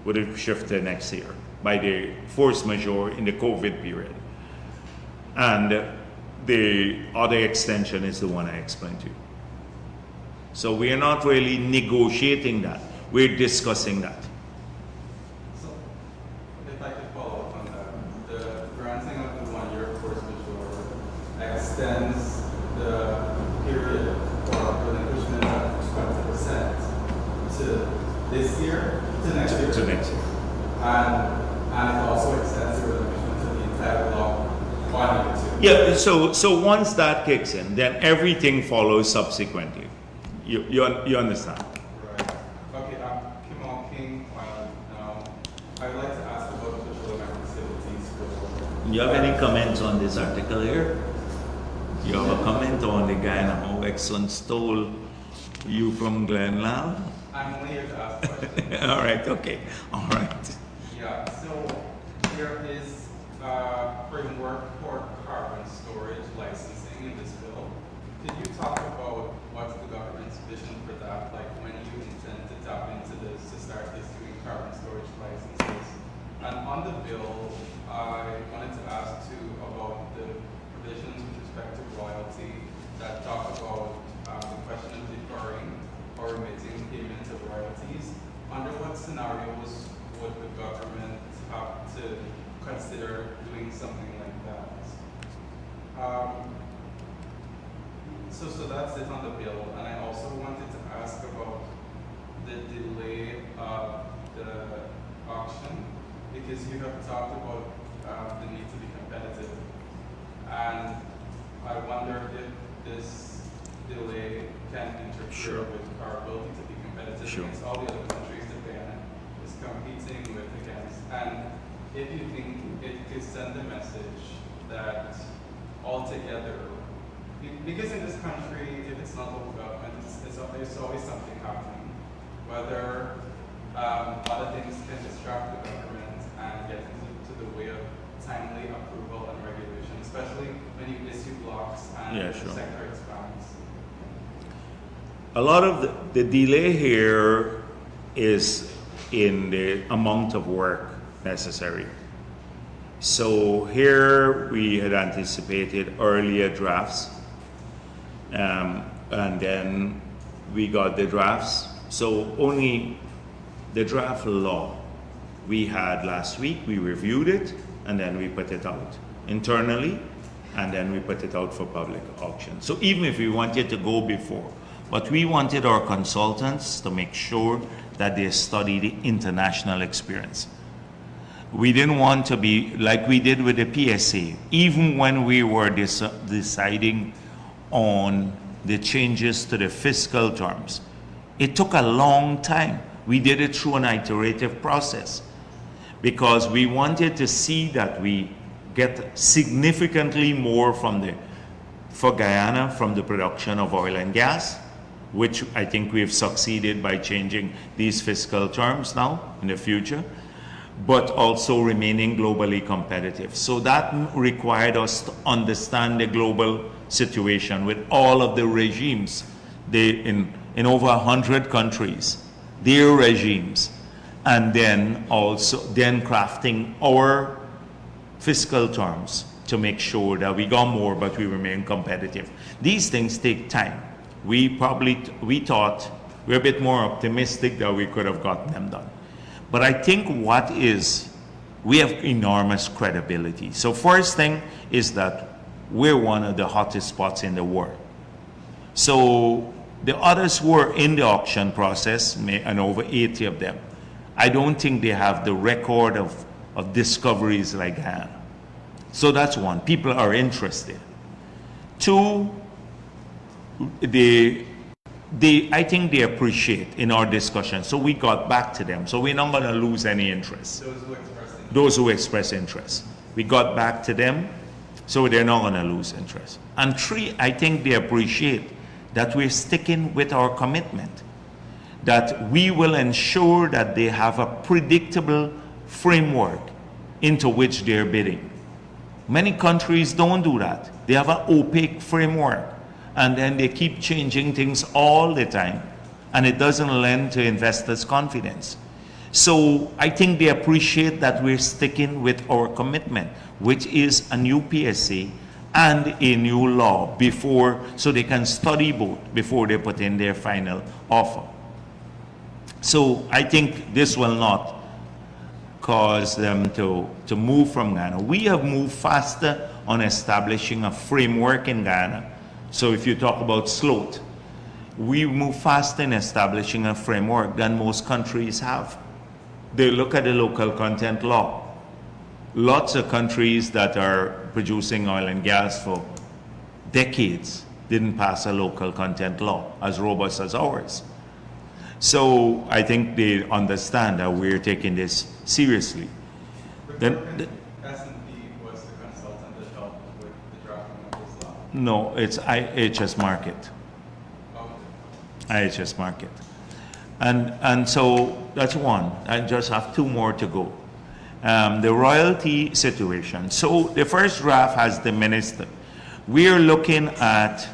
would have shifted next year by the force majeure in the COVID period. And the other extension is the one I explained to you. So we are not really negotiating that. We're discussing that. So, if I could follow up on that, the granting of the 1-year force majeure extends the period for relinquishment of 20% to this year, to next year. To next year. And it also extends the relinquishment to the entire block 1 year too. Yeah, so once that kicks in, then everything follows subsequently. You understand? Right. Okay, Kim King, now, I would like to ask about petroleum activities. You have any comments on this article here? You have a comment on the Guyana, how Exxon stole you from Glenlau? I'm only here to ask questions. All right, okay, all right. Yeah, so there is a framework for carbon storage licensing in this bill. Could you talk about what's the government's vision for that? Like when you intend to tap into this to start issuing carbon storage licenses? And on the bill, I wanted to ask too about the provisions with respect to royalty that talk about the question of deferring or remitting payment of royalties. Under what scenarios would the government have to consider doing something like that? So that's it on the bill. And I also wanted to ask about the delay of the auction, because you have talked about the need to be competitive. And I wonder if this delay can interfere with our ability to be competitive against all the other countries that Guyana is competing with against. And if you think it could send a message that altogether, because in this country, if it's not local government, there's always something happening. Whether other things can distract the government and get into the way of timely approval and regulation, especially when you issue blocks and the sector expands. A lot of the delay here is in the amount of work necessary. So here we had anticipated earlier drafts, and then we got the drafts. So only the draft law we had last week, we reviewed it, and then we put it out internally, and then we put it out for public auction. So even if we wanted to go before, but we wanted our consultants to make sure that they study the international experience. We didn't want to be like we did with the PSA. Even when we were deciding on the changes to the fiscal terms, it took a long time. We did it through an iterative process because we wanted to see that we get significantly more for Guyana from the production of oil and gas, which I think we've succeeded by changing these fiscal terms now in the future, but also remaining globally competitive. So that required us to understand the global situation with all of the regimes in over 100 countries, their regimes, and then crafting our fiscal terms to make sure that we got more but we remain competitive. These things take time. We thought we're a bit more optimistic that we could have gotten them done. But I think we have enormous credibility. So first thing is that we're one of the hottest spots in the world. So the others who are in the auction process, and over 80 of them, I don't think they have the record of discoveries like Guyana. So that's one, people are interested. Two, I think they appreciate in our discussion. So we got back to them. So we're not going to lose any interest. Those who express interest. We got back to them, so they're not going to lose interest. And three, I think they appreciate that we're sticking with our commitment, that we will ensure that they have a predictable framework into which they're bidding. Many countries don't do that. They have an opaque framework, and then they keep changing things all the time, and it doesn't lend to investors' confidence. So I think they appreciate that we're sticking with our commitment, which is a new PSA and a new law so they can study both before they put in their final offer. So I think this will not cause them to move from Ghana. We have moved faster on establishing a framework in Ghana. So if you talk about sloth, we move faster in establishing a framework than most countries have. They look at the local content law. Lots of countries that are producing oil and gas for decades didn't pass a local content law as robust as ours. So I think they understand that we're taking this seriously. Then, S&P was the consultant that helped with the drafting of this law? no, it's IHS Market. Okay. IHS Market. And so that's one. I just have two more to go. The royalty situation. So the first draft has the minister. We are looking at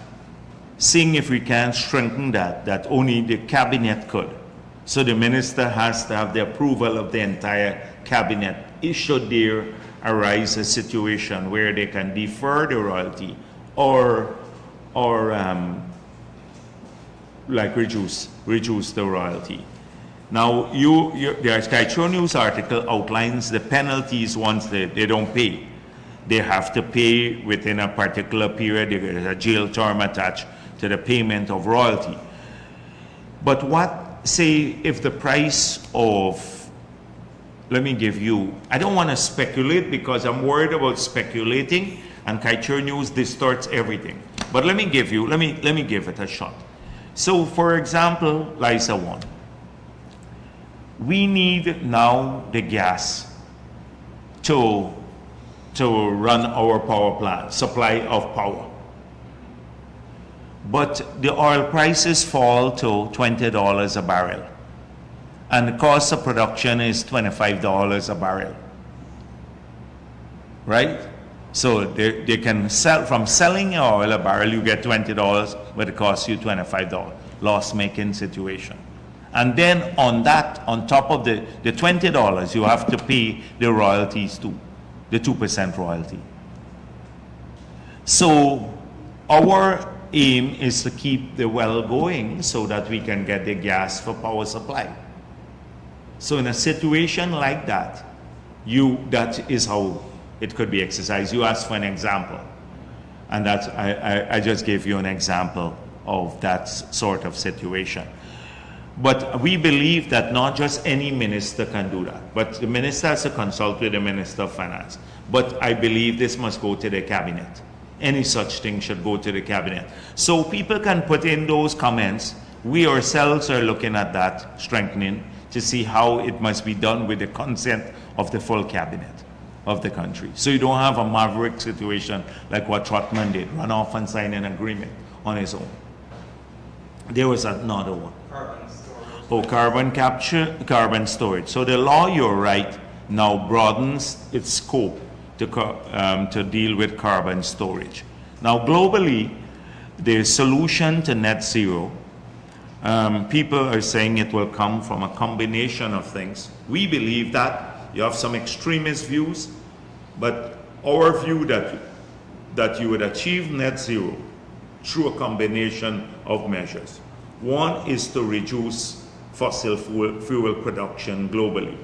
seeing if we can strengthen that only the cabinet could. So the minister has to have the approval of the entire cabinet. Should there arise a situation where they can defer the royalty or like reduce the royalty. Now, the Skytrue News article outlines the penalties once they don't pay. They have to pay within a particular period. There is a jail term attached to the payment of royalty. But say if the price of, let me give you, I don't want to speculate because I'm worried about speculating, and Skytrue News distorts everything. But let me give it a shot. So, for example, Lysa 1. We need now the gas to run our power plant, supply of power. But the oil prices fall to $20 a barrel. And the cost of production is $25 a barrel. Right? So they can sell, from selling your oil a barrel, you get $20, but it costs you $25. Loss-making situation. And then on that, on top of the $20, you have to pay the royalties too, the 2% royalty. So our aim is to keep the well going so that we can get the gas for power supply. So in a situation like that, that is how it could be exercised. You asked for an example, and I just gave you an example of that sort of situation. But we believe that not just any minister can do that, but the minister has to consult with the Minister of Finance. But I believe this must go to the cabinet. Any such thing should go to the cabinet. So people can put in those comments. We ourselves are looking at that strengthening to see how it must be done with the consent of the full cabinet of the country. So you don't have a maverick situation like what Trotman did, run off and sign an agreement on his own. There was another one. Carbon storage. Oh, carbon capture, carbon storage. So the law, you're right, now broadens its scope to deal with carbon storage. Now globally, the solution to net zero, people are saying it will come from a combination of things. We believe that. You have some extremist views, but our view that you would achieve net zero through a combination of measures. One is to reduce fossil fuel production globally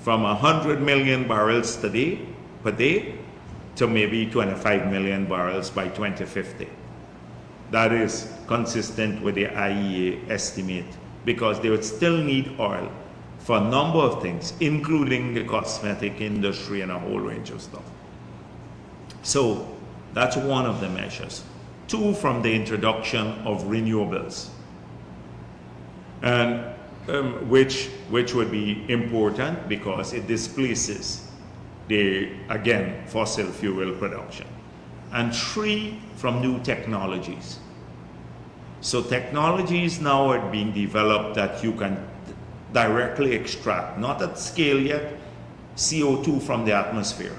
from 100 million barrels per day to maybe 25 million barrels by 2050. That is consistent with the IEA estimate, because they would still need oil for a number of things, including the cosmetic industry and a whole range of stuff. So that's one of the measures. Two, from the introduction of renewables. and which would be important because it displaces the, again, fossil fuel production. And 3, from new technologies. So technologies now are being developed that you can directly extract, not at scale yet, CO2 from the atmosphere.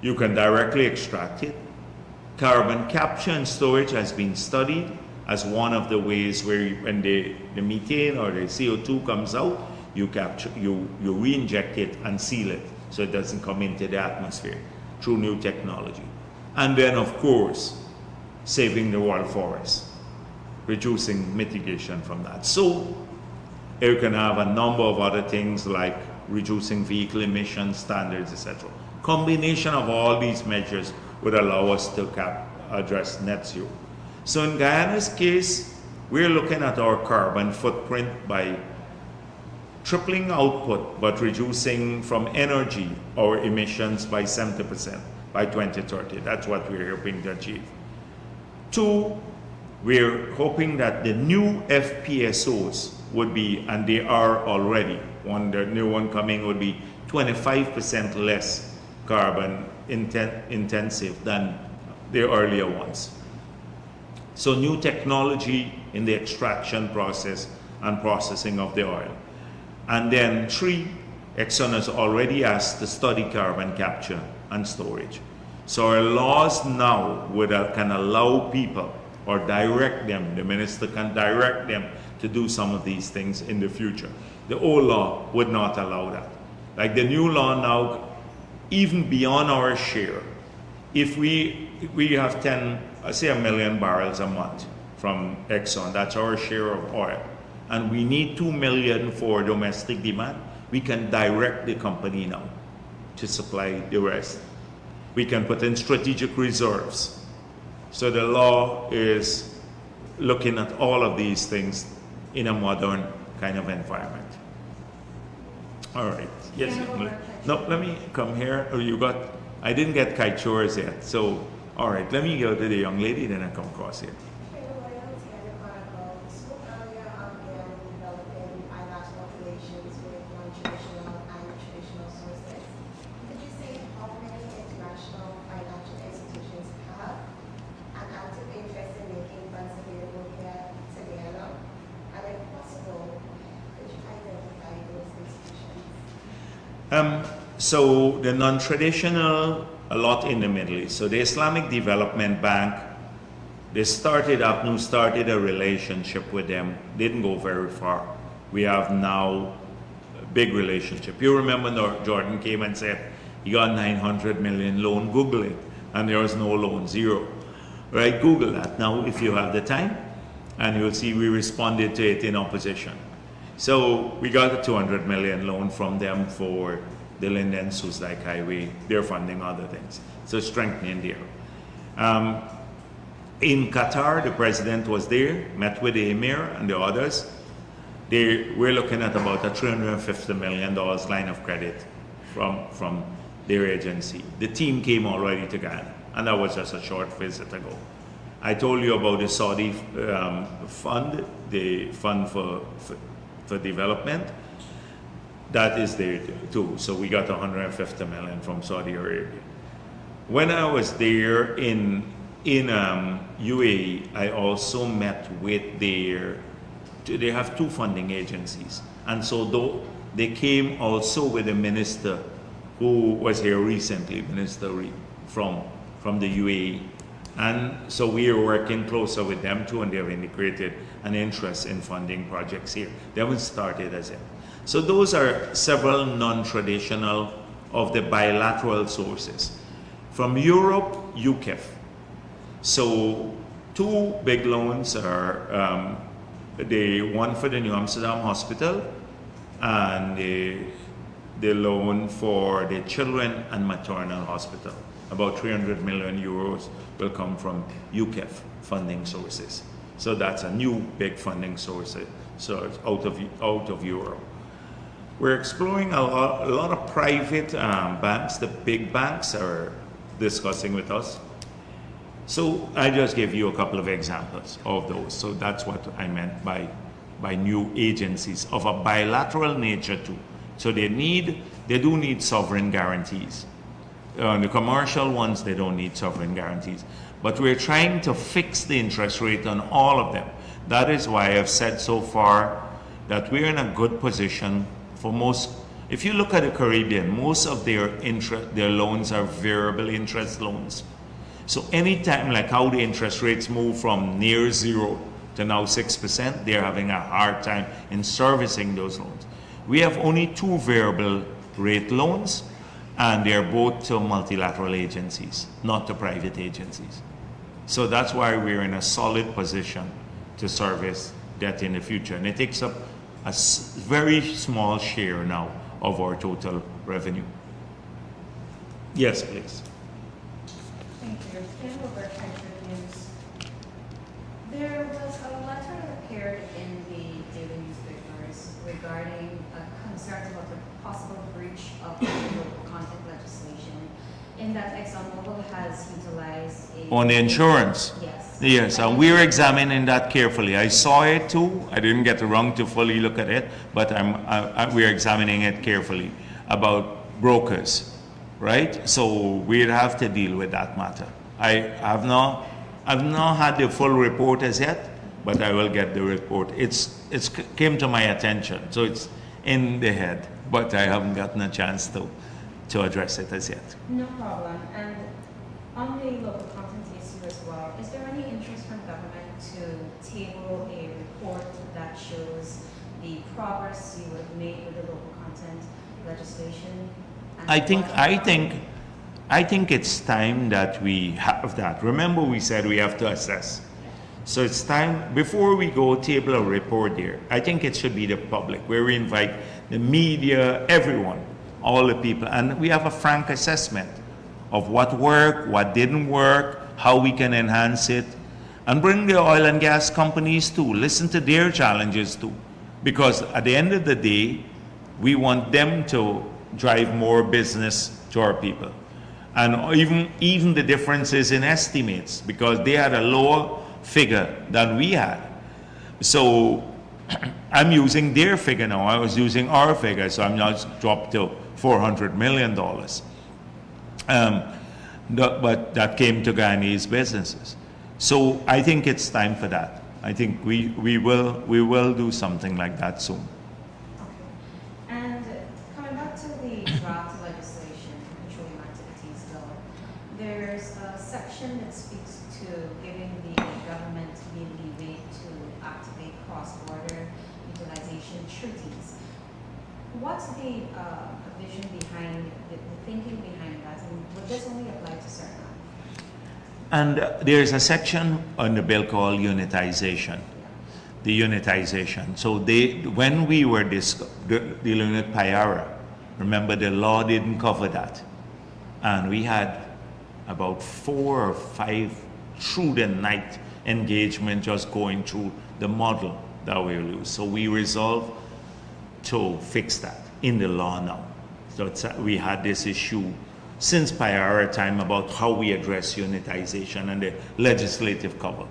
You can directly extract it. Carbon capture and storage has been studied as one of the ways where when the methane or the CO2 comes out, you re-inject it and seal it so it doesn't come into the atmosphere through new technology. And then of course, saving the world forest, reducing mitigation from that. So you can have a number of other things like reducing vehicle emission standards, etc. Combination of all these measures would allow us to address net zero. So in Guyana's case, we're looking at our carbon footprint by tripling output, but reducing from energy our emissions by 70% by 2030. That's what we're hoping to achieve. 2, we're hoping that the new FPSOs would be, and they are already, the new one coming would be 25% less carbon intensive than the earlier ones. So new technology in the extraction process and processing of the oil. And then 3, Exxon has already asked to study carbon capture and storage. So our laws now can allow people or direct them, the minister can direct them to do some of these things in the future. The old law would not allow that. Like the new law now, even beyond our share, if we have 1 million barrels a month from Exxon, that's our share of oil, and we need 2 million for domestic demand, we can direct the company now to supply the rest. We can put in strategic reserves. So the law is looking at all of these things in a modern kind of environment. All right. Yes. No, let me come here. Oh, I didn't get kite chores yet. So, all right, let me go to the young lady, then I come across here. So the non-traditional, a lot in the Middle East. So the Islamic Development Bank, they started a relationship with them, didn't go very far. We have now a big relationship. You remember Jordan came and said, he got 900 million loan, Google it, and there was no loan, 0. Right, Google that now if you have the time, and you'll see we responded to it in opposition. So we got a 200 million loan from them for the Linden-Soesdijk Highway. They're funding other things. So strengthening there. In Qatar, the president was there, met with the emir and the others. We're looking at about a $350 million line of credit from their agency. The team came already to Ghana, and that was just a short visit ago. I told you about the Saudi fund, the fund for development. That is there too. So we got 150 million from Saudi Arabia. When I was there in UAE, I also met with they have 2 funding agencies. And so they came also with a minister who was here recently, Minister from the UAE. And so we are working closer with them too, and they have indicated an interest in funding projects here. They haven't started as yet. So those are several non-traditional of the bilateral sources. From Europe, UKEF. So 2 big loans are the one for the New Amsterdam Hospital and the loan for the Children and Maternal Hospital. About 300 million euros will come from UKEF funding sources. So that's a new big funding source out of Europe. We're exploring a lot of private banks. The big banks are discussing with us. So I just gave you a couple of examples of those. So that's what I meant by by new agencies of a bilateral nature too. So they do need sovereign guarantees. The commercial ones, they don't need sovereign guarantees. But we're trying to fix the interest rate on all of them. That is why I've said so far that we're in a good position for most. If you look at the Caribbean, most of their loans are variable interest loans. So anytime, like how the interest rates move from near zero to now 6%, they're having a hard time in servicing those loans. We have only 2 variable rate loans, and they're both to multilateral agencies, not to private agencies. So that's why we're in a solid position to service debt in the future. And it takes up a very small share now of our total revenue. Yes, please. Thank you. Ken Robert, Country News. There was a letter that appeared in the daily newspapers regarding concerns about the possible breach of the local content legislation, in that ExxonMobil has utilized a... On the insurance? Yes. Yes, and we're examining that carefully. I saw it too. I didn't get around to fully look at it, but we're examining it carefully about brokers, right? So we'll have to deal with that matter. I've not had the full report as yet, but I will get the report. It's came to my attention, so it's in the head, but I haven't gotten a chance to address it as yet. No problem. And on the local content issue as well, is there any interest from government to table a report that shows the progress you have made with the local content legislation? And I think it's time that we have that. Remember, we said we have to assess. So it's time, before we go table a report there, I think it should be the public, where we invite the media, everyone, all the people, and we have a frank assessment of what worked, what didn't work, how we can enhance it, and bring the oil and gas companies too. Listen to their challenges too, because at the end of the day, we want them to drive more business to our people. And even the differences in estimates, because they had a lower figure than we had. So I'm using their figure now. I was using our figure, so I'm now dropped to $400 million. But that came to Guyanese businesses. So I think it's time for that. I think we will do something like that soon. Okay. And coming back to the draft legislation, petroleum activities bill, there's a section that speaks to giving the government the leeway to activate cross-border utilization treaties. What's the vision behind, the thinking behind that, and would this only apply to Suriname? And there's a section on the bill called unitization. The unitization. So when we were dealing with Payara, remember the law didn't cover that. And we had about 4 or 5 through the night engagement just going through the model that we use. So we resolved to fix that in the law now. So we had this issue since Payara time about how we address unitization and the legislative cover.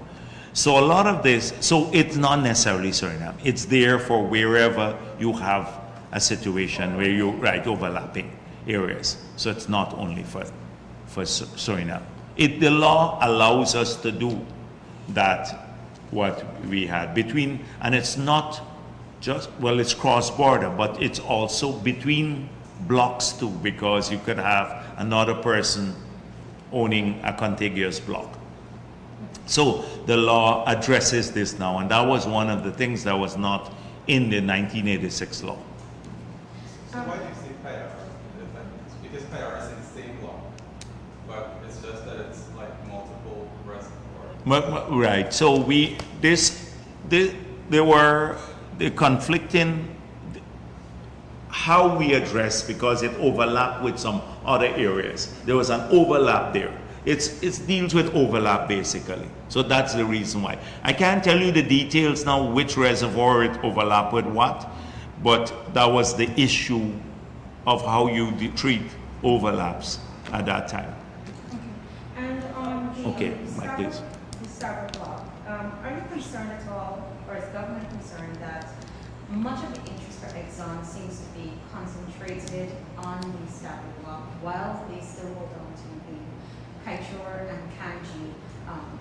So a lot of this, so it's not necessarily Suriname. It's there for wherever you have a situation where you overlapping areas. So it's not only for Suriname. The law allows us to do that, what we had between, and it's not just, well, it's cross-border, but it's also between blocks too, because you could have another person owning a contiguous block. So the law addresses this now, and that was one of the things that was not in the 1986 law. So why do you say Payara? Because Payara is in the same law, but it's just that it's like multiple reservoirs. Right. So there were the conflicting how we address, because it overlapped with some other areas. There was an overlap there. It deals with overlap basically. So that's the reason why. I can't tell you the details now which reservoir it overlapped with what, but that was the issue of how you treat overlaps at that time. Okay. And on the Okay, Mike, please. the Starboard block, are you concerned at all or is government concerned that much of the interest for Exxon seems to be concentrated on the Stafford block, while they still hold on to the Kaichor and Kanji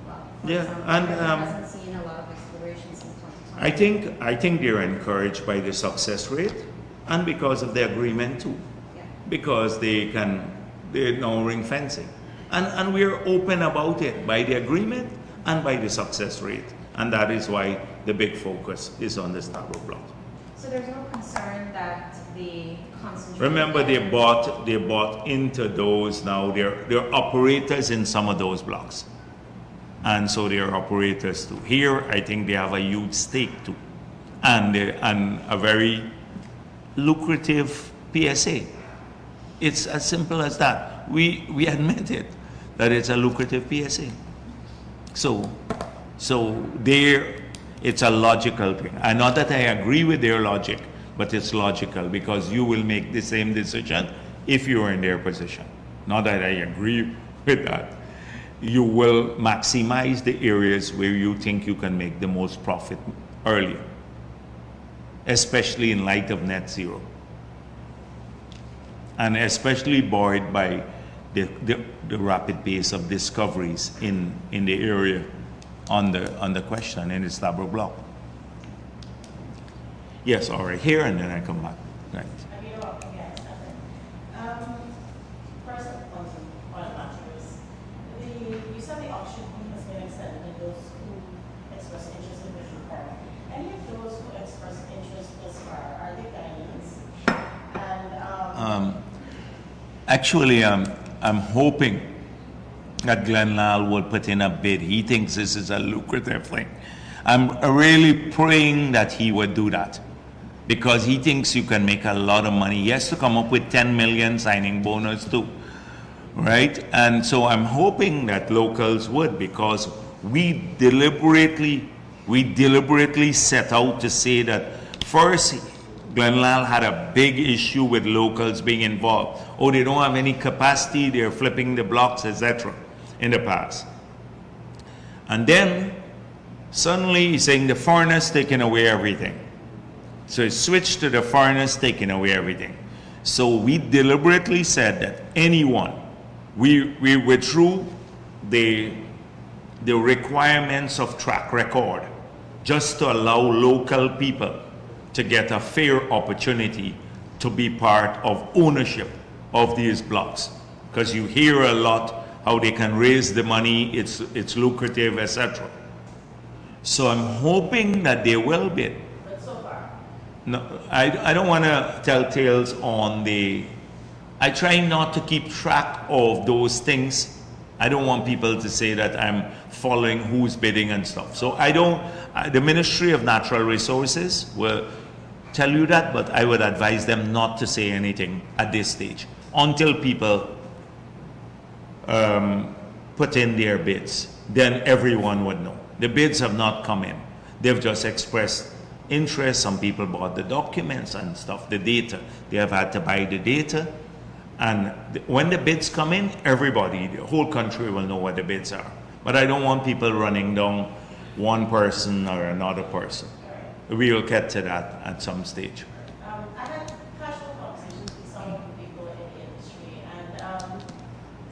block? For Yeah, example, and, Exxon hasn't seen a lot of exploration since 2020. I think they're encouraged by the success rate and because of the agreement too. Yeah. Because they're now ring fencing. And we're open about it by the agreement and by the success rate. And that is why the big focus is on the Starboard block. So there's no concern that the concentration... Remember, they bought into those now. They're operators in some of those blocks. And so they're operators too. Here, I think they have a huge stake too. And a very lucrative PSA. It's as simple as that. We admit it, that it's a lucrative PSA. So it's a logical thing. And not that I agree with their logic, but it's logical because you will make the same decision if you are in their position. Not that I agree with that. You will maximize the areas where you think you can make the most profit earlier, especially in light of net zero. And especially buoyed by the rapid pace of discoveries in the area on the question in the Starboard block. Yes, all right, here and then I come back. Right. I mean, yes, first on oil matches. You said the auction has been extended to those who express interest in Vision Park. Any of those who express interest thus far, are they Guyanese? And Actually, I'm hoping that Glenn Lal will put in a bid. He thinks this is a lucrative thing. I'm really praying that he would do that because he thinks you can make a lot of money. He has to come up with 10 million signing bonus too, right? And so I'm hoping that locals would, because we deliberately set out to say that first, Glenn Lal had a big issue with locals being involved. Oh, they don't have any capacity, they're flipping the blocks, etc. in the past. And then suddenly he's saying the foreigners taking away everything. So he switched to the foreigners taking away everything. So we deliberately said that anyone, we withdrew the requirements of track record just to allow local people to get a fair opportunity to be part of ownership of these blocks. Because you hear a lot how they can raise the money, it's lucrative, etc. So I'm hoping that they will bid. but so far, No, I don't want to tell tales on I try not to keep track of those things. I don't want people to say that I'm following who's bidding and stuff. So the Ministry of Natural Resources will tell you that, but I would advise them not to say anything at this stage until people put in their bids. Then everyone would know. The bids have not come in. They've just expressed interest. Some people bought the documents and stuff, the data. They have had to buy the data. And when the bids come in, everybody, the whole country will know what the bids are. But I don't want people running down one person or another person. We will get to that at some stage. I had casual conversations with some of the people in the industry, and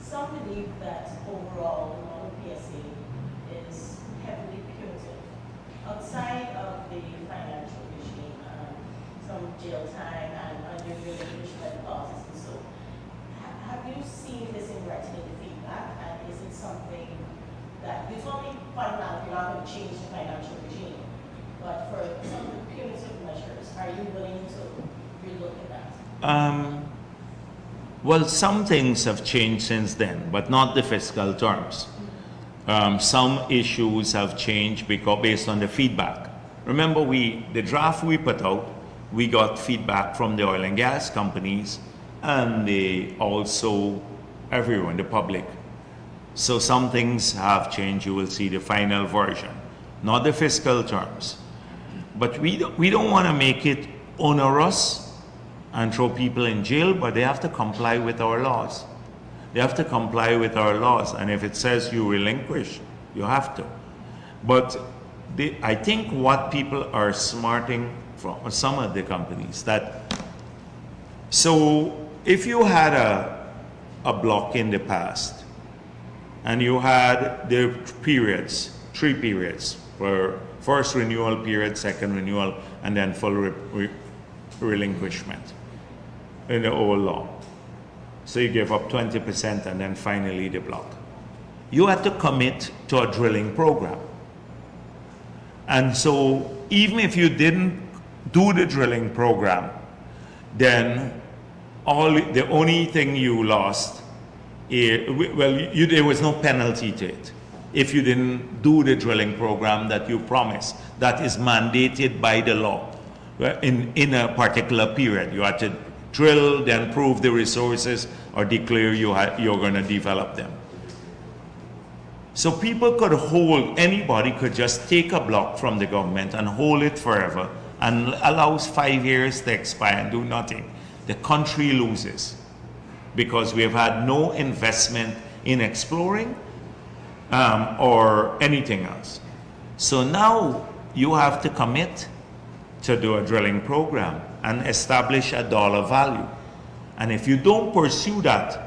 some believe that overall the model PSA is heavily punitive. Outside of the financial regime, some jail time and under-relinquishment clauses and so. Have you seen this in writing in the feedback, and is it something that you told me point out you're not going to change the financial regime, but for some of the punitive measures, are you willing to relook at that? Well, some things have changed since then, but not the fiscal terms. Some issues have changed based on the feedback. Remember, the draft we put out, we got feedback from the oil and gas companies and also everyone, the public. So some things have changed. You will see the final version, not the fiscal terms. But we don't want to make it onerous and throw people in jail, but they have to comply with our laws. They have to comply with our laws, and if it says you relinquish, you have to. But I think what people are smarting from some of the companies that, so if you had a block in the past and you had the periods, 3 periods for first renewal period, second renewal, and then full relinquishment in the old law. So you give up 20% and then finally the block. You had to commit to a drilling program. And so even if you didn't do the drilling program, then the only thing you lost, there was no penalty to it. If you didn't do the drilling program that you promised, that is mandated by the law. In a particular period, you had to drill, then prove the resources, or declare you're going to develop them. So people could anybody could just take a block from the government and hold it forever and allows 5 years to expire and do nothing. The country loses because we have had no investment in exploring or anything else. So now you have to commit to do a drilling program and establish a dollar value. And if you don't pursue that,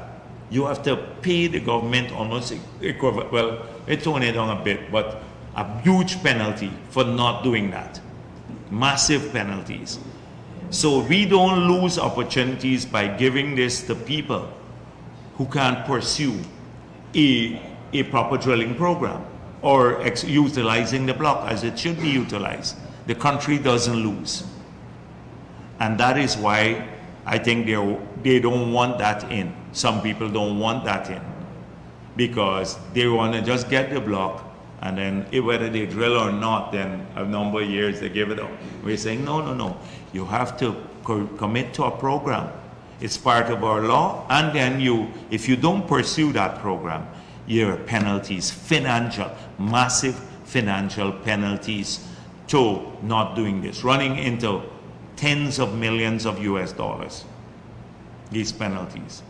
you have to pay the government almost equivalent, well, it's toned it down a bit, but a huge penalty for not doing that. Massive penalties. So we don't lose opportunities by giving this to people who can't pursue a proper drilling program or utilizing the block as it should be utilized. The country doesn't lose. And that is why I think they don't want that in. Some people don't want that in because they want to just get the block, and then whether they drill or not, then a number of years they give it up. We're saying, no. You have to commit to a program. It's part of our law, and then if you don't pursue that program, your penalties, massive financial penalties to not doing this, running into tens of millions of US dollars, these penalties.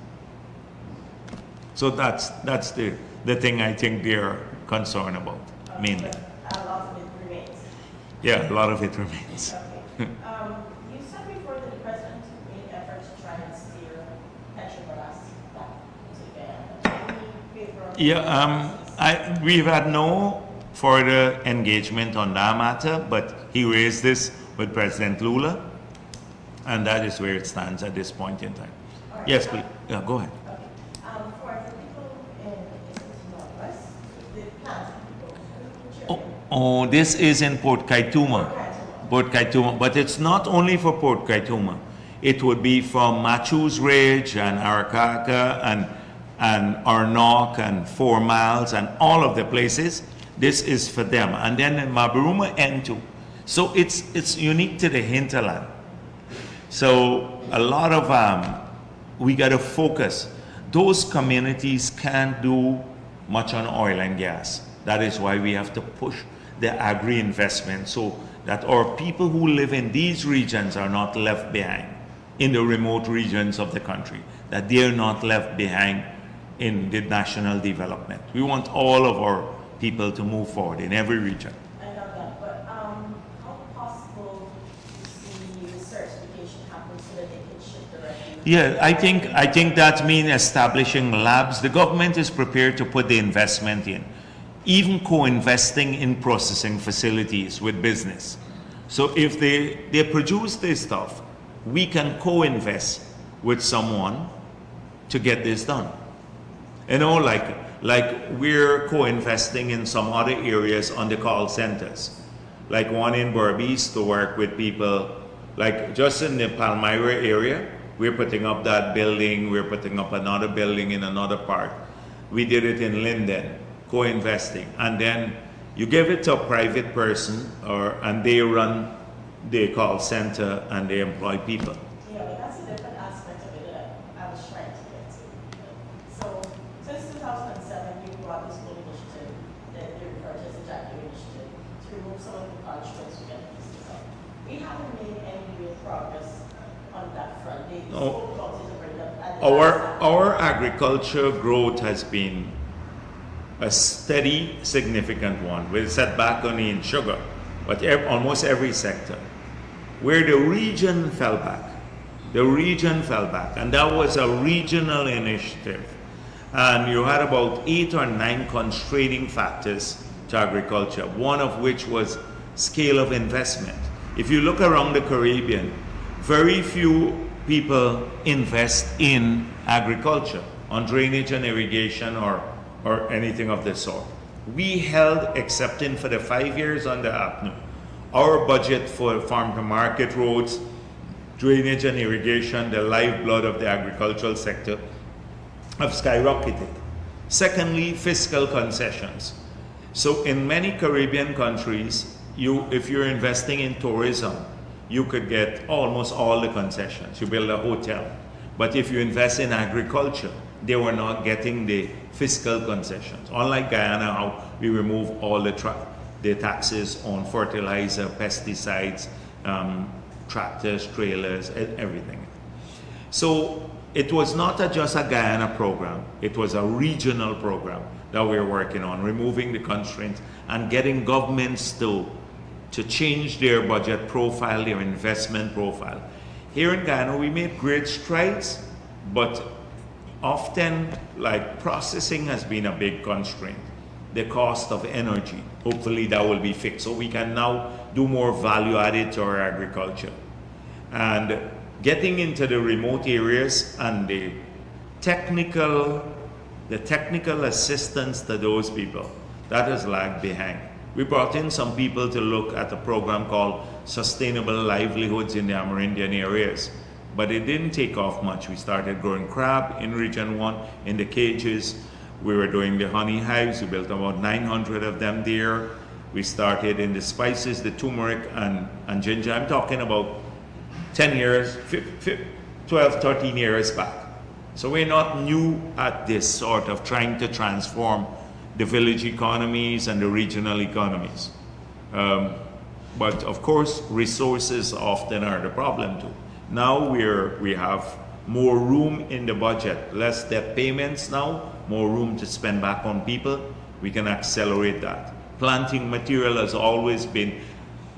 So that's the thing I think they're concerned about, mainly. A lot of it remains. Yeah, a lot of it remains. Okay. You said before that the president made efforts to try and steer Petrobras back into Guyana. Any paper? Yeah, we've had no further engagement on that matter, but he raised this with President Lula, and that is where it stands at this point in time. Right. Yes, please. Yeah, go ahead. Okay. For the people in Northwest, the plans people, Oh, this is in Port Kaituma. Port Kaituma, but it's not only for Port Kaituma. It would be from Machu's Ridge and Arakaka and Arnok and 4 Miles and all of the places. This is for them. And then in Mabaruma N2. So it's unique to the hinterland. So a lot of, we got to focus. Those communities can't do much on oil and gas. That is why we have to push the agri-investment so that our people who live in these regions are not left behind in the remote regions of the country, that they are not left behind in the national development. We want all of our people to move forward in every region. I know that, but how possible is the certification happen so that they can ship directly? Yeah, I think that means establishing labs. The government is prepared to put the investment in, even co-investing in processing facilities with business. So if they produce this stuff, we can co-invest with someone to get this done. You know, like we're co-investing in some other areas on the call centers, like one in Berbice to work with people, like just in the Palmyra area, we're putting up that building, we're putting up another building in another part. We did it in Linden, co-investing, and then you give it to a private person, and they run the call center and they employ people. Yeah, but that's a different aspect of it that I was trying to get to. So since 2007, you brought this whole initiative that you refer to as the Jagdeo initiative to remove some of the constraints we get this stuff. We haven't made any real progress on that front. Our agriculture growth has been a steady, significant one with a setback only in sugar, but almost every sector. Where the region fell back, and that was a regional initiative. And you had about 8 or 9 constraining factors to agriculture, one of which was scale of investment. If you look around the Caribbean, very few people invest in agriculture, on drainage and irrigation or anything of the sort. We held, excepting for the 5 years under APNU, our budget for farm to market roads, drainage and irrigation, the lifeblood of the agricultural sector, have skyrocketed. Secondly, fiscal concessions. So in many Caribbean countries, if you're investing in tourism, you could get almost all the concessions. You build a hotel. But if you invest in agriculture, they were not getting the fiscal concessions. Unlike Guyana, how we remove all the taxes on fertilizer, pesticides, tractors, trailers, everything. So it was not just a Guyana program, it was a regional program that we were working on, removing the constraints and getting governments to change their budget profile, their investment profile. Here in Guyana, we made great strides, but often, like, processing has been a big constraint. The cost of energy, hopefully that will be fixed. So we can now do more value added to our agriculture. And getting into the remote areas and the technical assistance to those people, that has lagged behind. We brought in some people to look at a program called Sustainable Livelihoods in the Amerindian areas, but it didn't take off much. We started growing crab in Region 1 in the cages. We were doing the honey hives. We built about 900 of them there. We started in the spices, the turmeric and ginger. I'm talking about 10 years, 12, 13 years back. So we're not new at this sort of trying to transform the village economies and the regional economies. But of course, resources often are the problem too. Now we have more room in the budget, less debt payments now, more room to spend back on people. We can accelerate that. Planting material has always been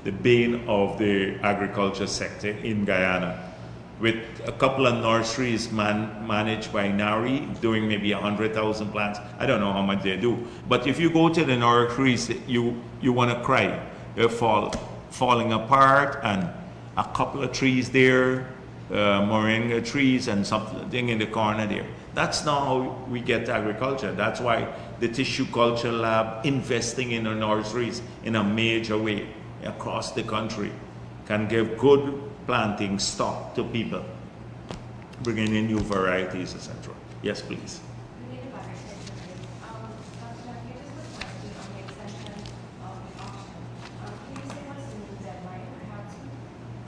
the bane of the agriculture sector in Guyana, with a couple of nurseries managed by NARI doing maybe 100,000 plants. I don't know how much they do, but if you go to the nurseries, you want to cry. They're falling apart, and a couple of trees there, moringa trees and something in the corner there. That's not how we get agriculture. That's why the tissue culture lab investing in the nurseries in a major way across the country can give good planting stock to people, bringing in new varieties, etc. Yes, please.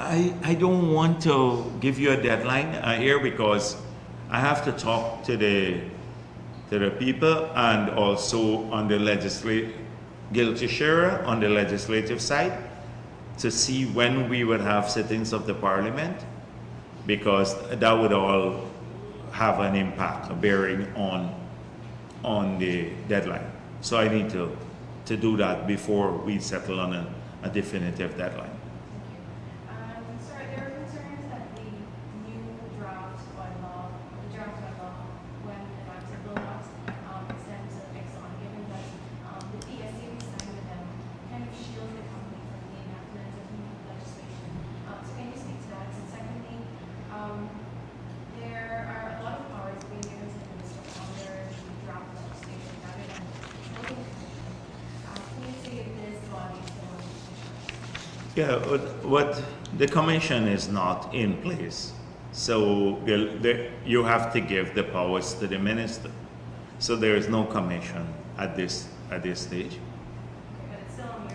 I don't want to give you a deadline here because I have to talk to the people and also on the judiciary on the legislative side to see when we would have sittings of the parliament, because that would all have an impact, a bearing on the deadline. So I need to do that before we settle on a definitive deadline. Sorry, there are concerns that the new draft bylaw, when enacted, will not extend to Exxon, given that the PSC we signed with them kind of shields the company from the enactment of new legislation. So can you speak to that? And secondly, there are a lot of powers being given to the minister under the draft legislation rather than voting commission. Can you say if this body is the one? Yeah, what the commission is not in place, so you have to give the powers to the minister. So there is no commission at this stage. But it's still on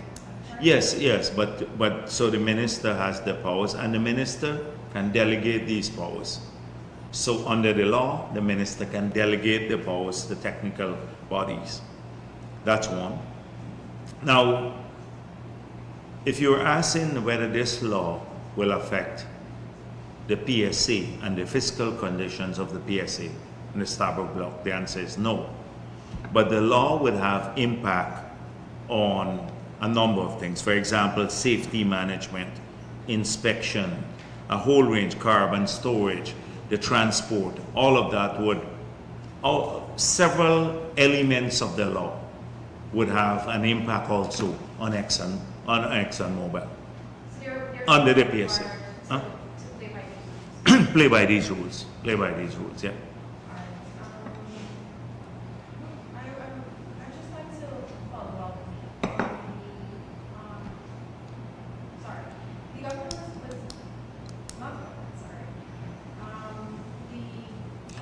your Yes, but so the minister has the powers, and the minister can delegate these powers. So under the law, the minister can delegate the powers to technical bodies. That's one. Now, if you're asking whether this law will affect the PSA and the fiscal conditions of the PSA and the Starbuck block, the answer is no. But the law would have impact on a number of things. For example, safety management, inspection, a whole range, carbon storage, the transport, all of that would, several elements of the law would have an impact also on ExxonMobil. So you're Under the required PSA. to- Huh? to play by these rules. Play by these rules. Play by these rules, yeah. I just like to follow up. Sorry, the government was not government. Sorry,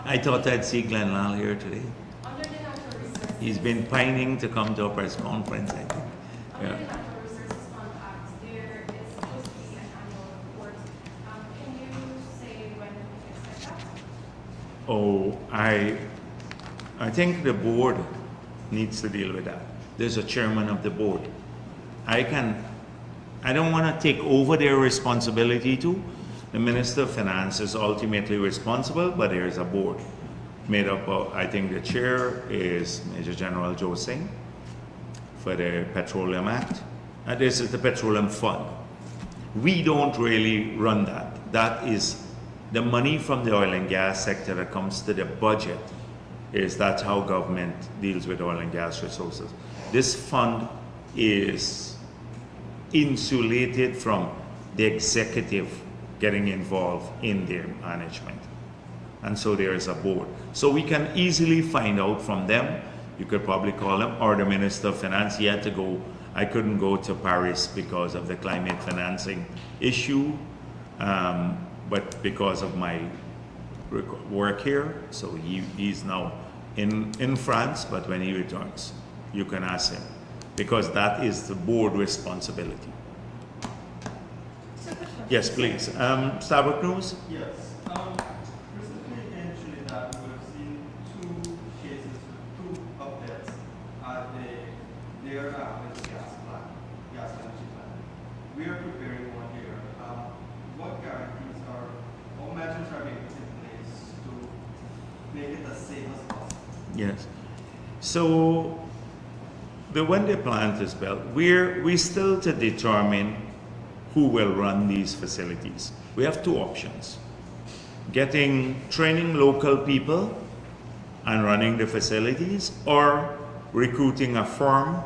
the I thought I'd see Glenn Lal here today. under the natural resources. He's been pining to come to a press conference, I think. Under Yeah. the Natural Resources Fund Act, there is supposed to be an annual report. Can you say when we can expect that? Oh, I think the board needs to deal with that. There's a chairman of the board. I don't want to take over their responsibility too. The Minister of Finance is ultimately responsible, but there is a board made up of, I think the chair is Major General Joe Singh for the Petroleum Act. And this is the Petroleum Fund. We don't really run that. That is the money from the oil and gas sector that comes to the budget. That's how government deals with oil and gas resources. This fund is insulated from the executive getting involved in their management. And so there is a board. So we can easily find out from them. You could probably call them, or the Minister of Finance. He had to go. I couldn't go to Paris because of the climate financing issue, but because of my work here. So he's now in France, but when he returns, you can ask him, because that is the board responsibility. So quick question. Yes, please. Starbuck News? Yes. Recently in Trinidad, we've seen two cases, two updates at their gas energy plant. We are preparing one here. What guarantees or measures are being put in place to make it as safe as possible? Yes. So when the plant is built, we still to determine who will run these facilities. We have two options: training local people and running the facilities, or recruiting a firm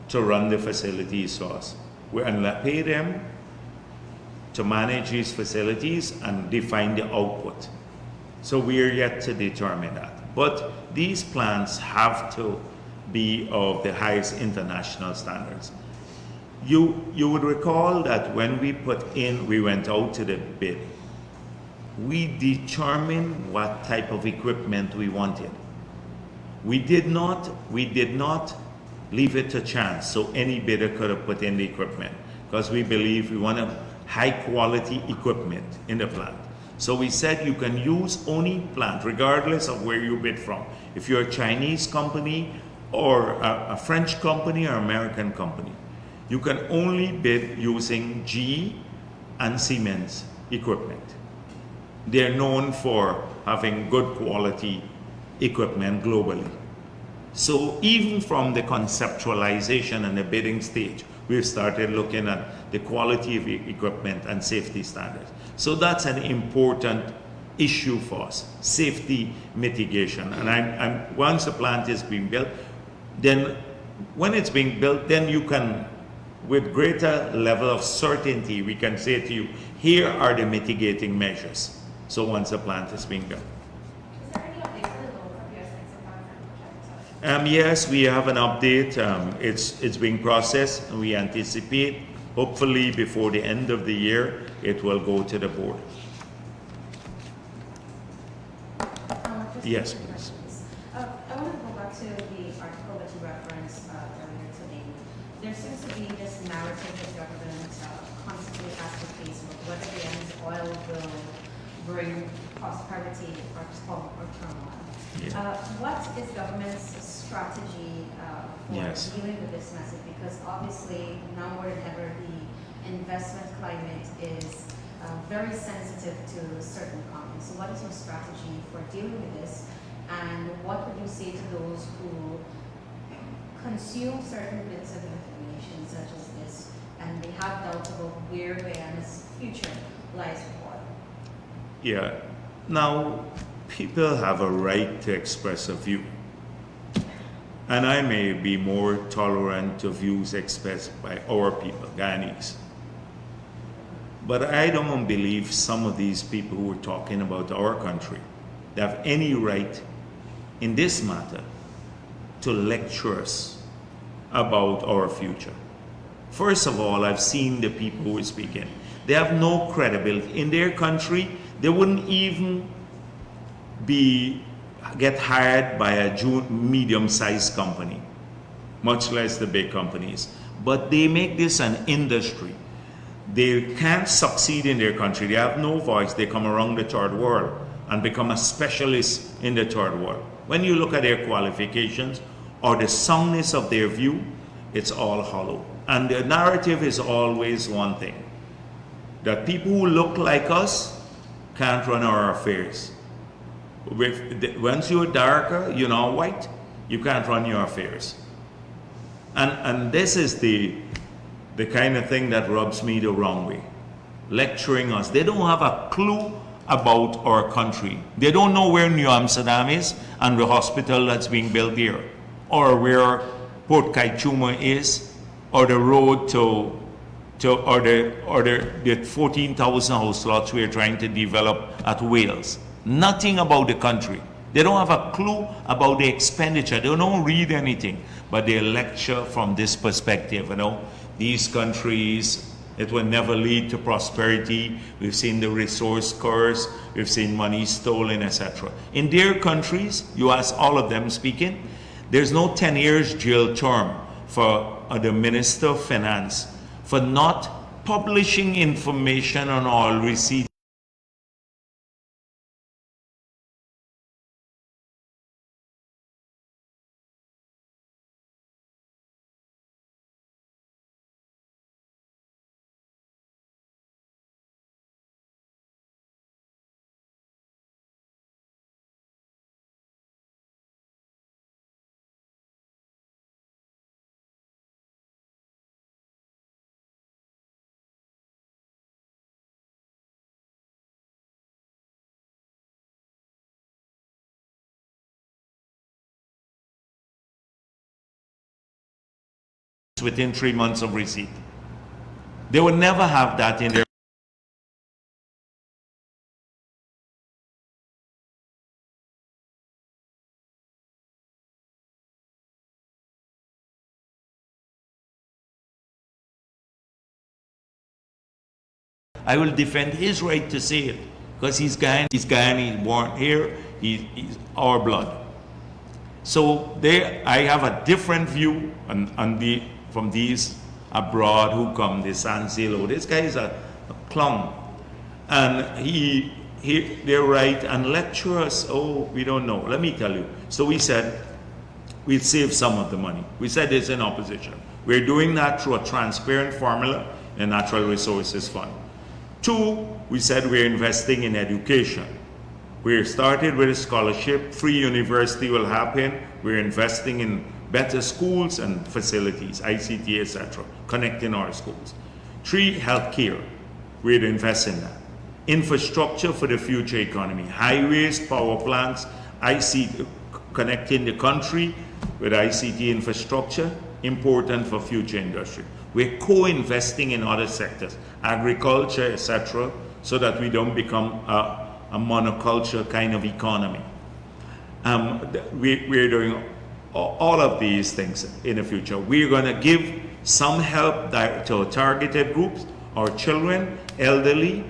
to run the facilities for us. And pay them to manage these facilities and define the output. So we are yet to determine that. But these plants have to be of the highest international standards. You would recall that when we went out to the bid, we determined what type of equipment we wanted. We did not leave it to chance, so any bidder could have put in the equipment, because we believe we want high quality equipment in the plant. So we said you can use only plant, regardless of where you bid from. If you're a Chinese company or a French company or American company, you can only bid using GE and Siemens equipment. They're known for having good quality equipment globally. So even from the conceptualization and the bidding stage, we've started looking at the quality of equipment and safety standards. So that's an important issue for us, safety mitigation. And once the plant is being built, then when it's being built, then you can, with greater level of certainty, we can say to you, here are the mitigating measures. So once the plant is being built. Is there any update for the local US project? Yes, we have an update. It's being processed, and we anticipate, hopefully before the end of the year, it will go to the board. Just Yes, two please. questions. I want to go back to the article that you referenced earlier today. There seems to be this narrative that government constantly has to face with whether the end oil will bring prosperity or turmoil. Yeah. What is government's strategy for Yes. dealing with this message? Because obviously now more than ever the investment climate is very sensitive to certain comments. So what is your strategy for dealing with this? And what would you say to those who consume certain bits of information such as this, and they have doubts about where Guyana's future lies with oil? Yeah. Now, people have a right to express a view. And I may be more tolerant to views expressed by our people, Guyanese. But I don't believe some of these people who are talking about our country, they have any right in this matter to lecture us about our future. First of all, I've seen the people who are speaking. They have no credibility. In their country, they wouldn't even get hired by a medium-sized company, much less the big companies. But they make this an industry. They can't succeed in their country. They have no voice. They come around the third world and become a specialist in the third world. When you look at their qualifications or the soundness of their view, it's all hollow. And the narrative is always one thing, that people who look like us can't run our affairs. Once you're darker, you're not white, you can't run your affairs. And this is the kind of thing that rubs me the wrong way. Lecturing us. They don't have a clue about our country. They don't know where New Amsterdam is and the hospital that's being built here, or where Port Kaituma is, or the road or the 14,000 house lots we're trying to develop at Wales. Nothing about the country. They don't have a clue about the expenditure. They don't read anything, but they lecture from this perspective. You know, these countries, it will never lead to prosperity. We've seen the resource curse. We've seen money stolen, etc. In their countries, you ask all of them speaking, there's no 10 years jail term for the Minister of Finance for not publishing information on all receipts within 3 months of receipt. They would never have that in their I will defend his right to say it, because he's Guyanese, he's born here, he's our blood. So I have a different view from these abroad who come, the Sansilo. This guy is a clown. And they're right and lecture us, oh, we don't know. Let me tell you. So we said, we'd save some of the money. We said this in opposition. We're doing that through a transparent formula in Natural Resources Fund. 2, we said we're investing in education. We started with a scholarship, free university will happen. We're investing in better schools and facilities, ICT, etc., connecting our schools. 3, healthcare. We'd invest in that. Infrastructure for the future economy, highways, power plants, ICT, connecting the country with ICT infrastructure, important for future industry. We're co-investing in other sectors, agriculture, etc., so that we don't become a monoculture kind of economy. We're doing all of these things in the future. We're going to give some help to targeted groups, our children, elderly,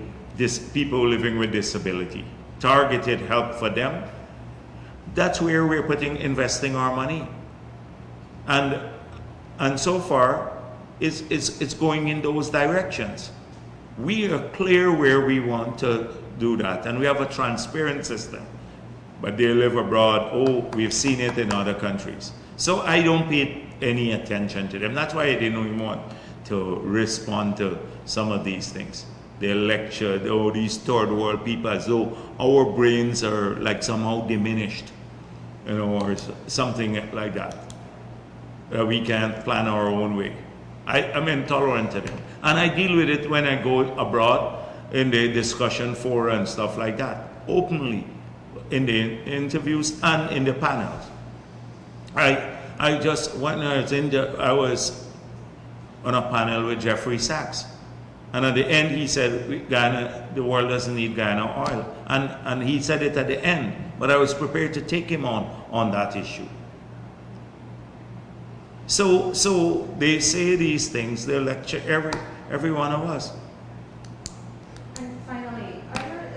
people living with disability. Targeted help for them. That's where we're investing our money. And so far, it's going in those directions. We are clear where we want to do that, and we have a transparent system. But they live abroad, oh, we've seen it in other countries. So I don't pay any attention to them. That's why I didn't even want to respond to some of these things. They lecture, oh, these third world people, as though our brains are like somehow diminished. you know, or something like that. We can't plan our own way. I'm intolerant to them. And I deal with it when I go abroad in the discussion forum and stuff like that, openly, in the interviews and in the panels. I just, when I was on a panel with Jeffrey Sachs. And at the end he said, Guyana, the world doesn't need Guyana oil. And he said it at the end, but I was prepared to take him on that issue. So they say these things, they lecture every one of us. And finally,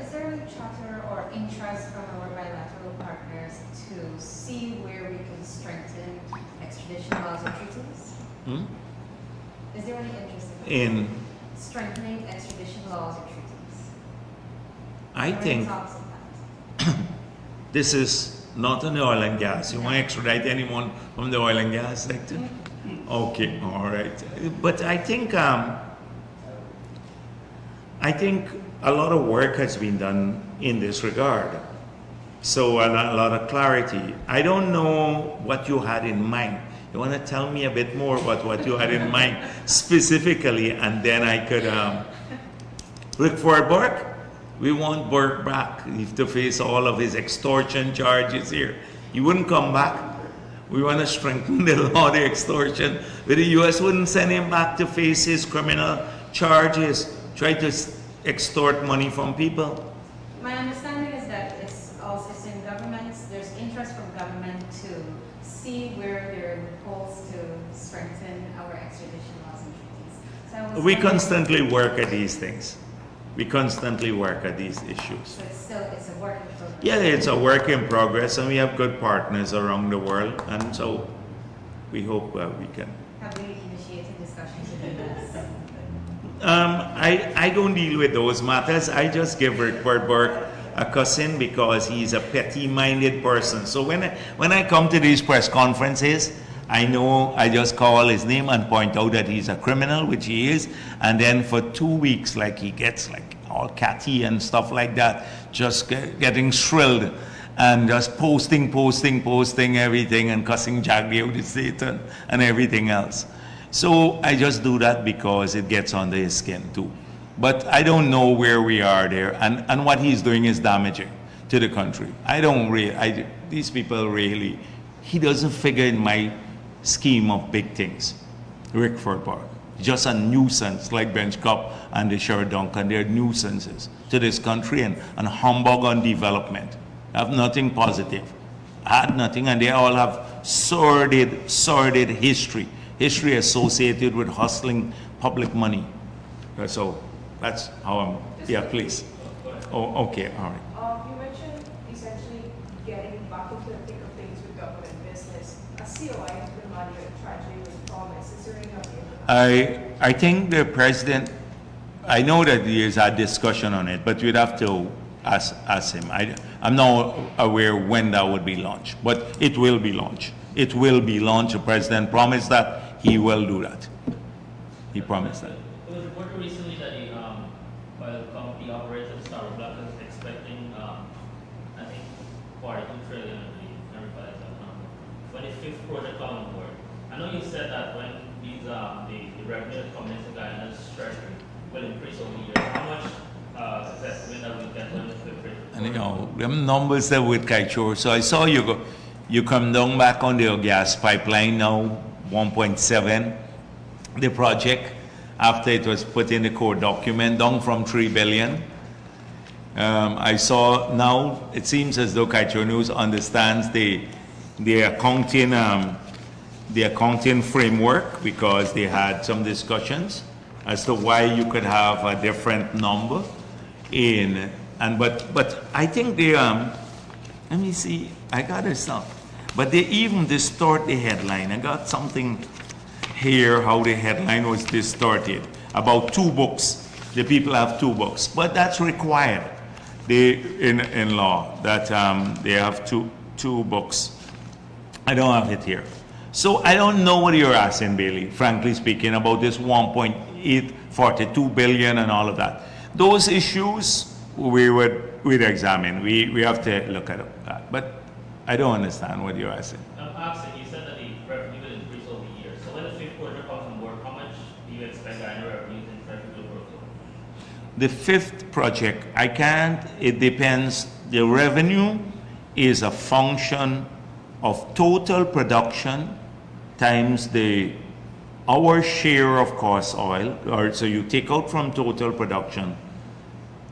is there any chatter or interest from our bilateral partners to see where we can strengthen extradition laws or treaties? Is there any interest in strengthening extradition laws or treaties? I think Talks of that? this is not on the oil and gas. You want to extradite anyone from the oil and gas sector? Okay, all right. But I think a lot of work has been done in this regard. So a lot of clarity. I don't know what you had in mind. You want to tell me a bit more about what you had in mind specifically, and then I could look for Burke. We want Burke back. He has to face all of his extortion charges here. He wouldn't come back. We want to strengthen the law, the extortion. But the U.S. wouldn't send him back to face his criminal charges, try to extort money from people. My understanding is that it's in governments, there's interest from government to see where there are loopholes to strengthen our extradition laws and treaties. So I was We wondering- constantly work at these things. We constantly work at these issues. So it's a work in progress. Yeah, it's a work in progress, and we have good partners around the world, and so we hope we can. Have we initiated discussions with the U.S.? I don't deal with those matters. I just give Rupert Burke a cussing because he's a petty-minded person. So when I come to these press conferences, I know I just call his name and point out that he's a criminal, which he is, and then for 2 weeks, like, he gets like all catty and stuff like that, just getting shrilled and just posting everything and cussing Jagdeo the Satan and everything else. So I just do that because it gets under his skin too. But I don't know where we are there, and what he's doing is damaging to the country. These people really, he doesn't figure in my scheme of big things. Rickford Park, just a nuisance like Bench Cup and the Sherrod Duncan. They're nuisances to this country and humbug on development. Have nothing positive, had nothing, and they all have sordid history associated with hustling public money. So that's how I'm, yeah, please. Oh, okay, all right. You mentioned essentially getting back into the thick of things with government business. A COI has been money and tragedy was promised. Is there any update on that? I think the president, I know that there's a discussion on it, but we'd have to ask him. I'm not aware when that would be launched, but it will be launched. It will be launched. The president promised that. He will do that. He promised that. It was reported recently that the oil company operator Star Black is expecting, I think, 42 trillion, I realize that number, for the 5th project on board. I know you said that when these the revenue coming into Guyana's treasury will increase over the years. How much is estimate that we get when the 5th project? And you know, them numbers that with Kaichor. So I saw you come down back on the gas pipeline now, 1.7. The project, after it was put in the core document, down from 3 billion. I saw now, it seems as though Kaichor News understands the accounting framework, because they had some discussions as to why you could have a different number in, but I think they, let me see, I got it stuff. But they even distort the headline. I got something here, how the headline was distorted. About 2 books. The people have 2 books. But that's required in law, that they have two books. I don't have it here. So I don't know what you're asking, Bailey, frankly speaking, about this 1.842 billion and all of that. Those issues we'd examine. We have to look at that. But I don't understand what you're asking. I'm asking, you said that the revenue will increase over the years. So when the fifth project comes on board, how much do you expect annual revenues in traffic to grow to? The fifth project, I can't, it depends. The revenue is a function of total production times our share of cost oil, or so you take out from total production,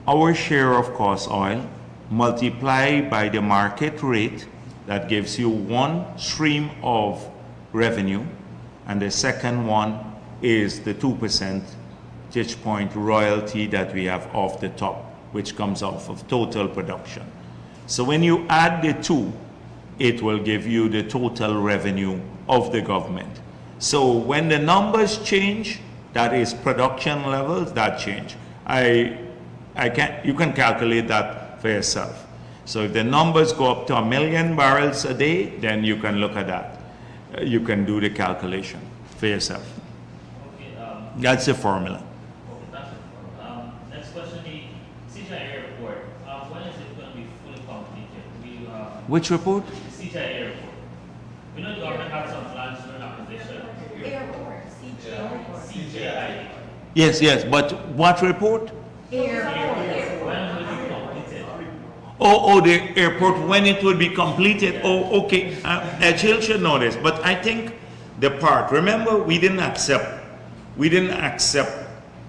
our share of cost oil, multiply by the market rate, that gives you one stream of revenue, and the second one is the 2% point royalty that we have off the top, which comes off of total production. So when you add the two, it will give you the total revenue of the government. So when the numbers change, that is production levels, that change. You can calculate that for yourself. So if the numbers go up to 1 million barrels a day, then you can look at that. You can do the calculation for yourself. Okay, That's the formula. okay, that's it. Next question, the CGI airport. When is it going to be fully completed? Which report? The CGI airport. We know the government has some plans to do an acquisition. Airport, CGI. Yes, but what report? Airport. When will it be completed? Oh, the airport, when it will be completed. Oh, okay. Jill should know this, but I think the part, remember, we didn't accept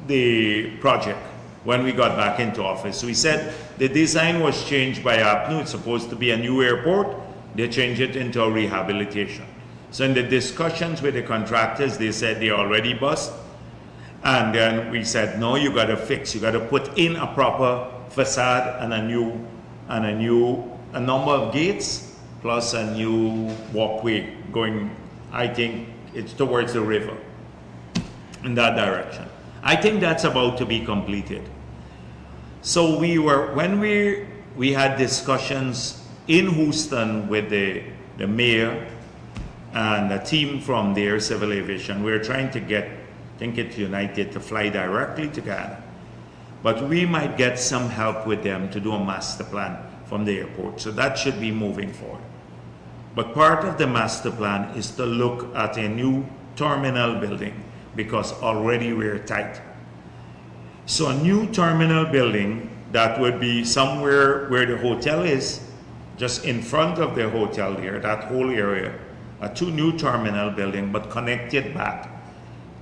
the project when we got back into office. We said the design was changed by APNU. It's supposed to be a new airport. They changed it into a rehabilitation. So in the discussions with the contractors, they said they already bust. And then we said, no, you got to fix. You got to put in a proper facade and a number of gates plus a new walkway going, I think it's towards the river in that direction. I think that's about to be completed. So when we had discussions in Houston with the mayor and a team from their civil aviation, we're trying to get United to fly directly to Guyana. But we might get some help with them to do a master plan from the airport. So that should be moving forward. But part of the master plan is to look at a new terminal building because already we're tight. So a new terminal building that would be somewhere where the hotel is, just in front of the hotel there, that whole area, a two new terminal building, but connected back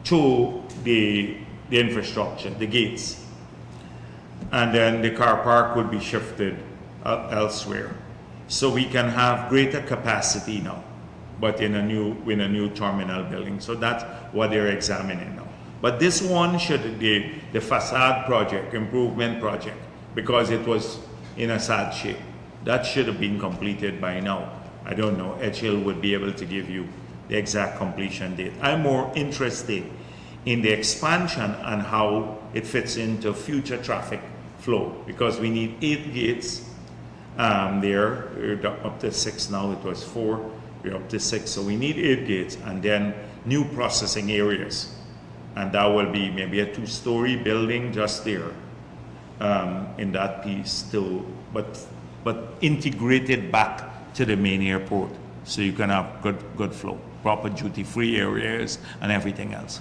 to the infrastructure, the gates. And then the car park would be shifted elsewhere. So we can have greater capacity now, but in a new terminal building. So that's what they're examining now. But this one should be the facade project, improvement project, because it was in a sad shape. That should have been completed by now. I don't know, HL would be able to give you the exact completion date. I'm more interested in the expansion and how it fits into future traffic flow, because we need 8 gates there. We're up to 6 now, it was 4, we're up to 6, so we need 8 gates and then new processing areas. And that will be maybe a 2-story building just there in that piece too, but integrated back to the main airport, so you can have good flow, proper duty-free areas and everything else.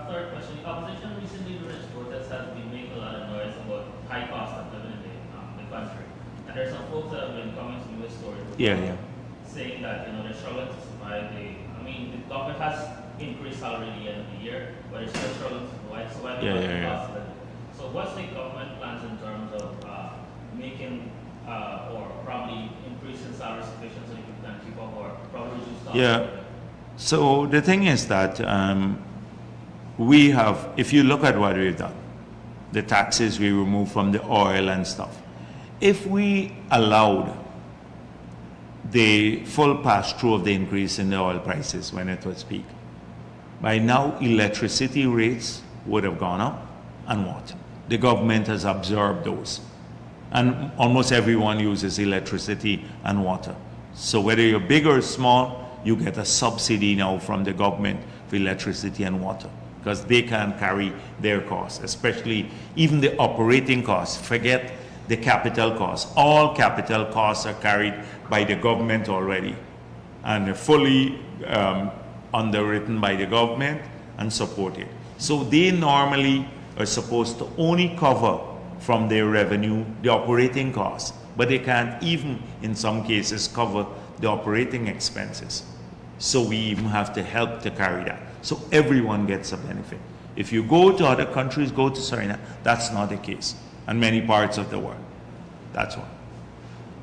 Third question, the opposition recently during its protest has been making a lot of noise about high cost of living in the country. And there's some folks that have been coming to me with stories saying that they're struggling to survive. The government has increased salary at the end of the year, but it's still struggling to survive the cost of living. So what's the government plans in terms of making or probably increasing salary sufficient so you can keep up or probably reduce costs? Yeah. So the thing is that we have, if you look at what we've done, the taxes we removed from the oil and stuff, if we allowed the full pass-through of the increase in the oil prices when it was peak, by now electricity rates would have gone up and water. The government has absorbed those. And almost everyone uses electricity and water. So whether you're big or small, you get a subsidy now from the government for electricity and water, because they can carry their costs, especially even the operating costs. Forget the capital costs. All capital costs are carried by the government already and are fully underwritten by the government and supported. So they normally are supposed to only cover from their revenue the operating costs, but they can't even, in some cases, cover the operating expenses. So we even have to help to carry that. So everyone gets a benefit. If you go to other countries, go to Suriname, that's not the case. And many parts of the world. That's one.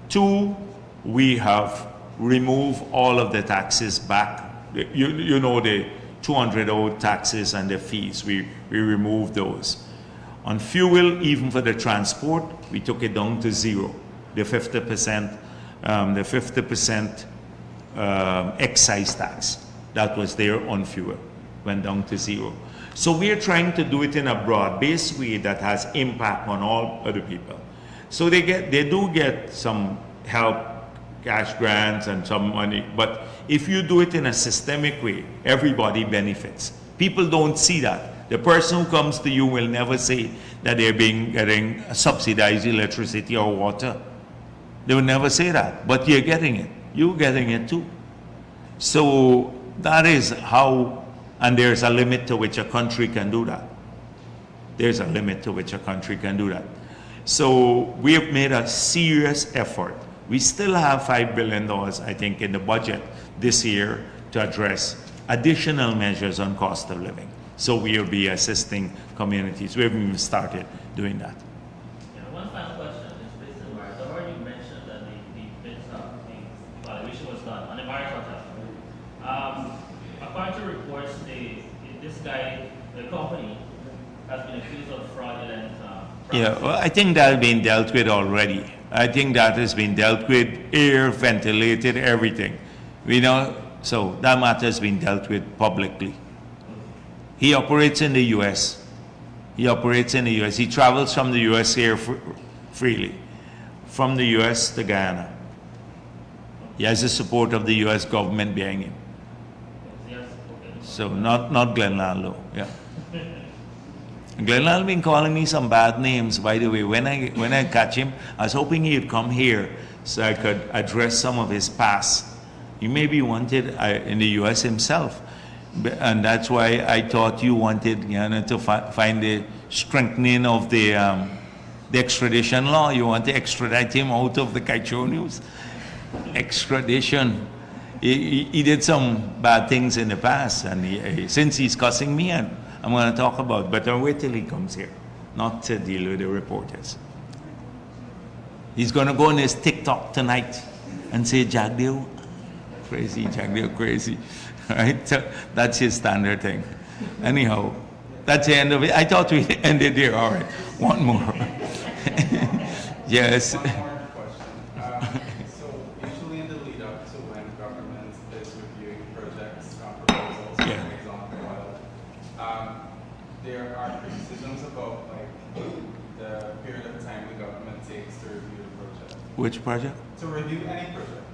Two, we have removed all of the taxes back. You know the 200 old taxes and the fees, we removed those. On fuel, even for the transport, we took it down to zero. The 50%, excise tax that was there on fuel went down to zero. So we are trying to do it in a broad-based way that has impact on all other people. So they do get some help, cash grants and some money, but if you do it in a systemic way, everybody benefits. People don't see that. The person who comes to you will never say that they're getting subsidized electricity or water. They will never say that, but you're getting it. You're getting it too. So that is how, and there's a limit to which a country can do that. There's a limit to which a country can do that. So we have made a serious effort. We still have $5 billion, I think, in the budget this year to address additional measures on cost of living. So we will be assisting communities. We haven't even started doing that. Yeah, one final question is based on Bharrat. I've already mentioned that the evaluation was done on the Bharrat Hotel. According to reports, this guy, the company, has been accused of fraudulent Yeah, well, I think that has been dealt with already. I think that has been dealt with, air, ventilated, everything. We know, so that matter has been dealt with publicly. He operates in the U.S. He operates in the U.S. He travels from the U.S. here freely, from the U.S. to Guyana. He has the support of the U.S. government behind him. So not Glenn Lallo, yeah. Glenn Lallo been calling me some bad names, by the way. When I catch him, I was hoping he'd come here so I could address some of his past. He may be wanted in the U.S. himself. And that's why I thought you wanted to find the strengthening of the extradition law. You want to extradite him out of the Kaicho News. Extradition. He did some bad things in the past, and since he's cussing me, I'm going to talk about it. But I'll wait till he comes here, not to deal with the reporters. He's going to go on his TikTok tonight and say, Jagdeo, crazy, Jagdeo, crazy. Right? So that's his standard thing. Anyhow, that's the end of it. I thought we ended here. All right. One more. Yes. One more question. So usually in the lead up to when government is reviewing projects, proposals, for example, there are criticisms about the period of time the government takes to review the project. Which project? To review any project.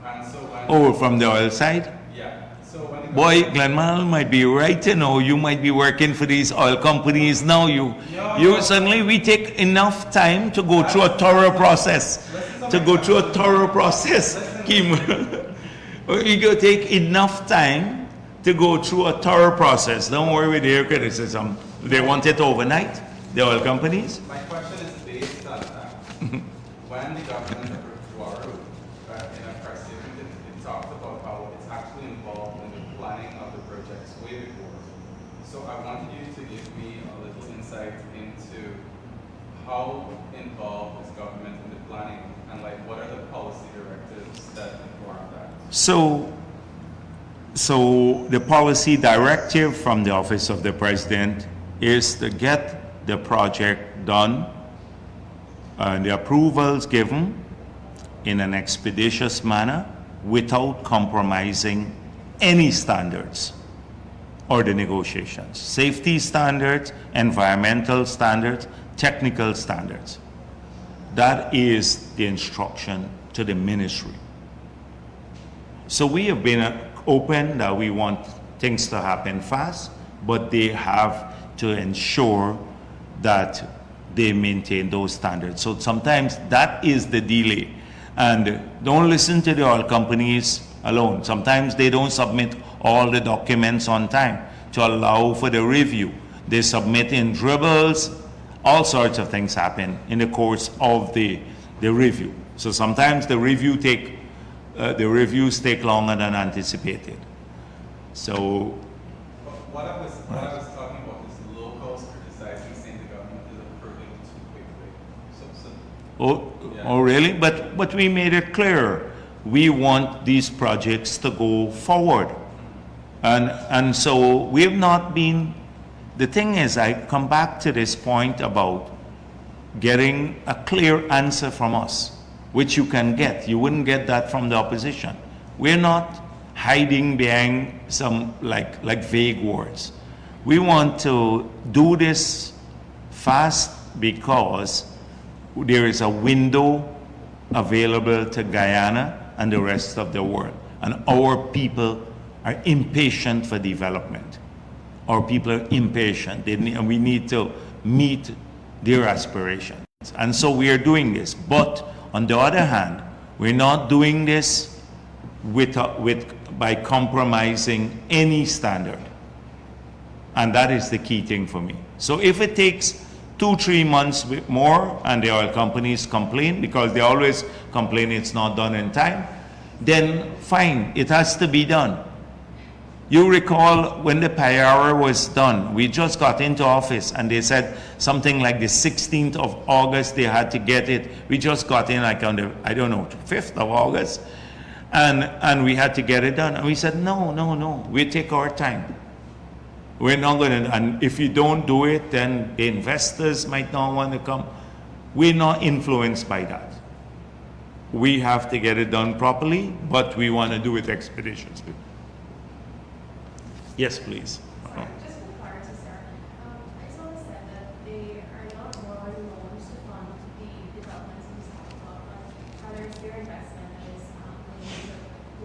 And so when Oh, from the oil side? yeah. So when Boy, Glenmal might be right, you might be working for these oil companies now. Suddenly we take enough time to go through a thorough process. Kim. We go take enough time to go through a thorough process. Don't worry with their criticism. They want it overnight, the oil companies. my question is based on that. When the government approved Waru, in a press statement, it talked about how it's actually involved in the planning of the projects way before. So I wanted you to give me a little insight into how involved is government in the planning and what are the policy directives that inform that? So the policy directive from the Office of the President is to get the project done and the approvals given in an expeditious manner without compromising any standards or the negotiations. Safety standards, environmental standards, technical standards. That is the instruction to the ministry. So we have been open that we want things to happen fast, but they have to ensure that they maintain those standards. So sometimes that is the delay. And don't listen to the oil companies alone. Sometimes they don't submit all the documents on time to allow for the review. They submit in dribbles. All sorts of things happen in the course of the review. So sometimes the reviews take longer than anticipated. So What I was talking about is locals criticizing, saying the government is approving too quickly. Oh, really? But we made it clear. We want these projects to go forward. And so we have not been, the thing is, I come back to this point about getting a clear answer from us, which you can get. You wouldn't get that from the opposition. We're not hiding behind some like vague words. We want to do this fast because there is a window available to Guyana and the rest of the world. And our people are impatient for development. Our people are impatient, and we need to meet their aspirations. And so we are doing this. But on the other hand, we're not doing this by compromising any standard. And that is the key thing for me. So if it takes 2-3 months more and the oil companies complain, because they always complain it's not done in time, then fine, it has to be done. You recall when the Payara was done, we just got into office and they said something like the 16th of August they had to get it. We just got in like on the, I don't know, 5th of August. And we had to get it done. And we said, no, we take our time. We're not going to, and if you don't do it, then the investors might not want to come. We're not influenced by that. We have to get it done properly, but we want to do it expeditiously. Yes, please. Sorry, just with regards to Sarah, I just want to say that they are not borrowing loans to fund the developments in South Florida, but rather it's their investment that is the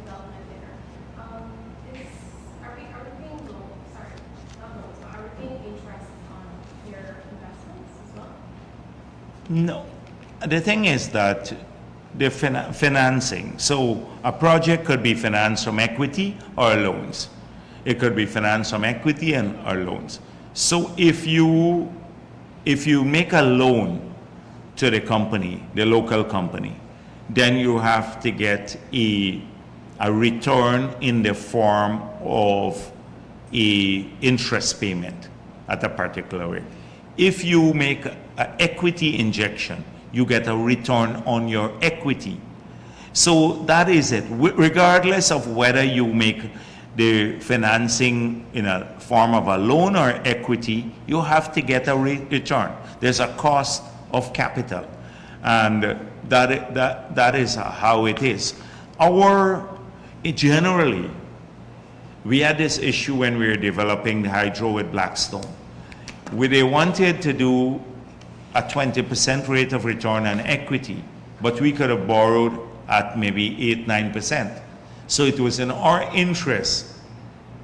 development there. Are we paying loans, sorry, not loans, but are we paying interest on their investments as well? No. The thing is that the financing, so a project could be financed from equity or loans. It could be financed from equity or loans. So if you make a loan to the company, the local company, then you have to get a return in the form of a interest payment at a particular rate. If you make an equity injection, you get a return on your equity. So that is it. Regardless of whether you make the financing in a form of a loan or equity, you have to get a return. There's a cost of capital, and that is how it is. Generally, we had this issue when we were developing the hydro with Blackstone. They wanted to do a 20% rate of return on equity, but we could have borrowed at maybe 8-9%. So it was in our interest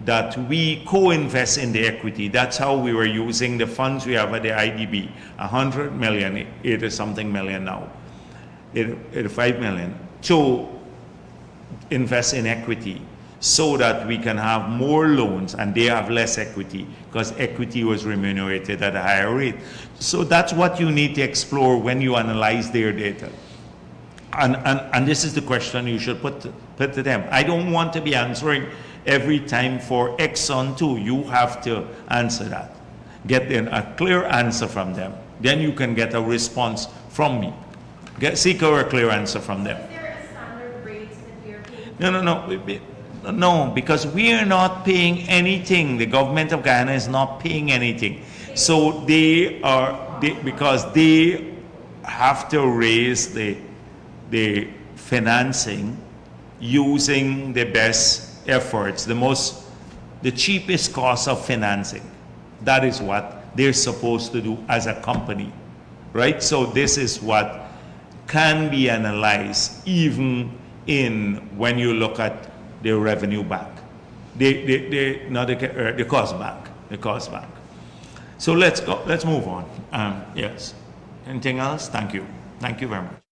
that we co-invest in the equity. That's how we were using the funds we have at the IDB, 100 million, 80-something million now, 85 million, to invest in equity so that we can have more loans and they have less equity because equity was remunerated at a higher rate. So that's what you need to explore when you analyze their data. And this is the question you should put to them. I don't want to be answering every time for Exxon too. You have to answer that. Get a clear answer from them. Then you can get a response from me. Seek a clear answer from them. Is there a standard rate that we are paying? No, because we are not paying anything. The government of Guyana is not paying anything. So because they have to raise the financing using the best efforts, the cheapest cost of financing. That is what they're supposed to do as a company, right? So this is what can be analyzed even when you look at the revenue back, the cost back. So let's move on. Yes. Anything else? Thank you. Thank you very much.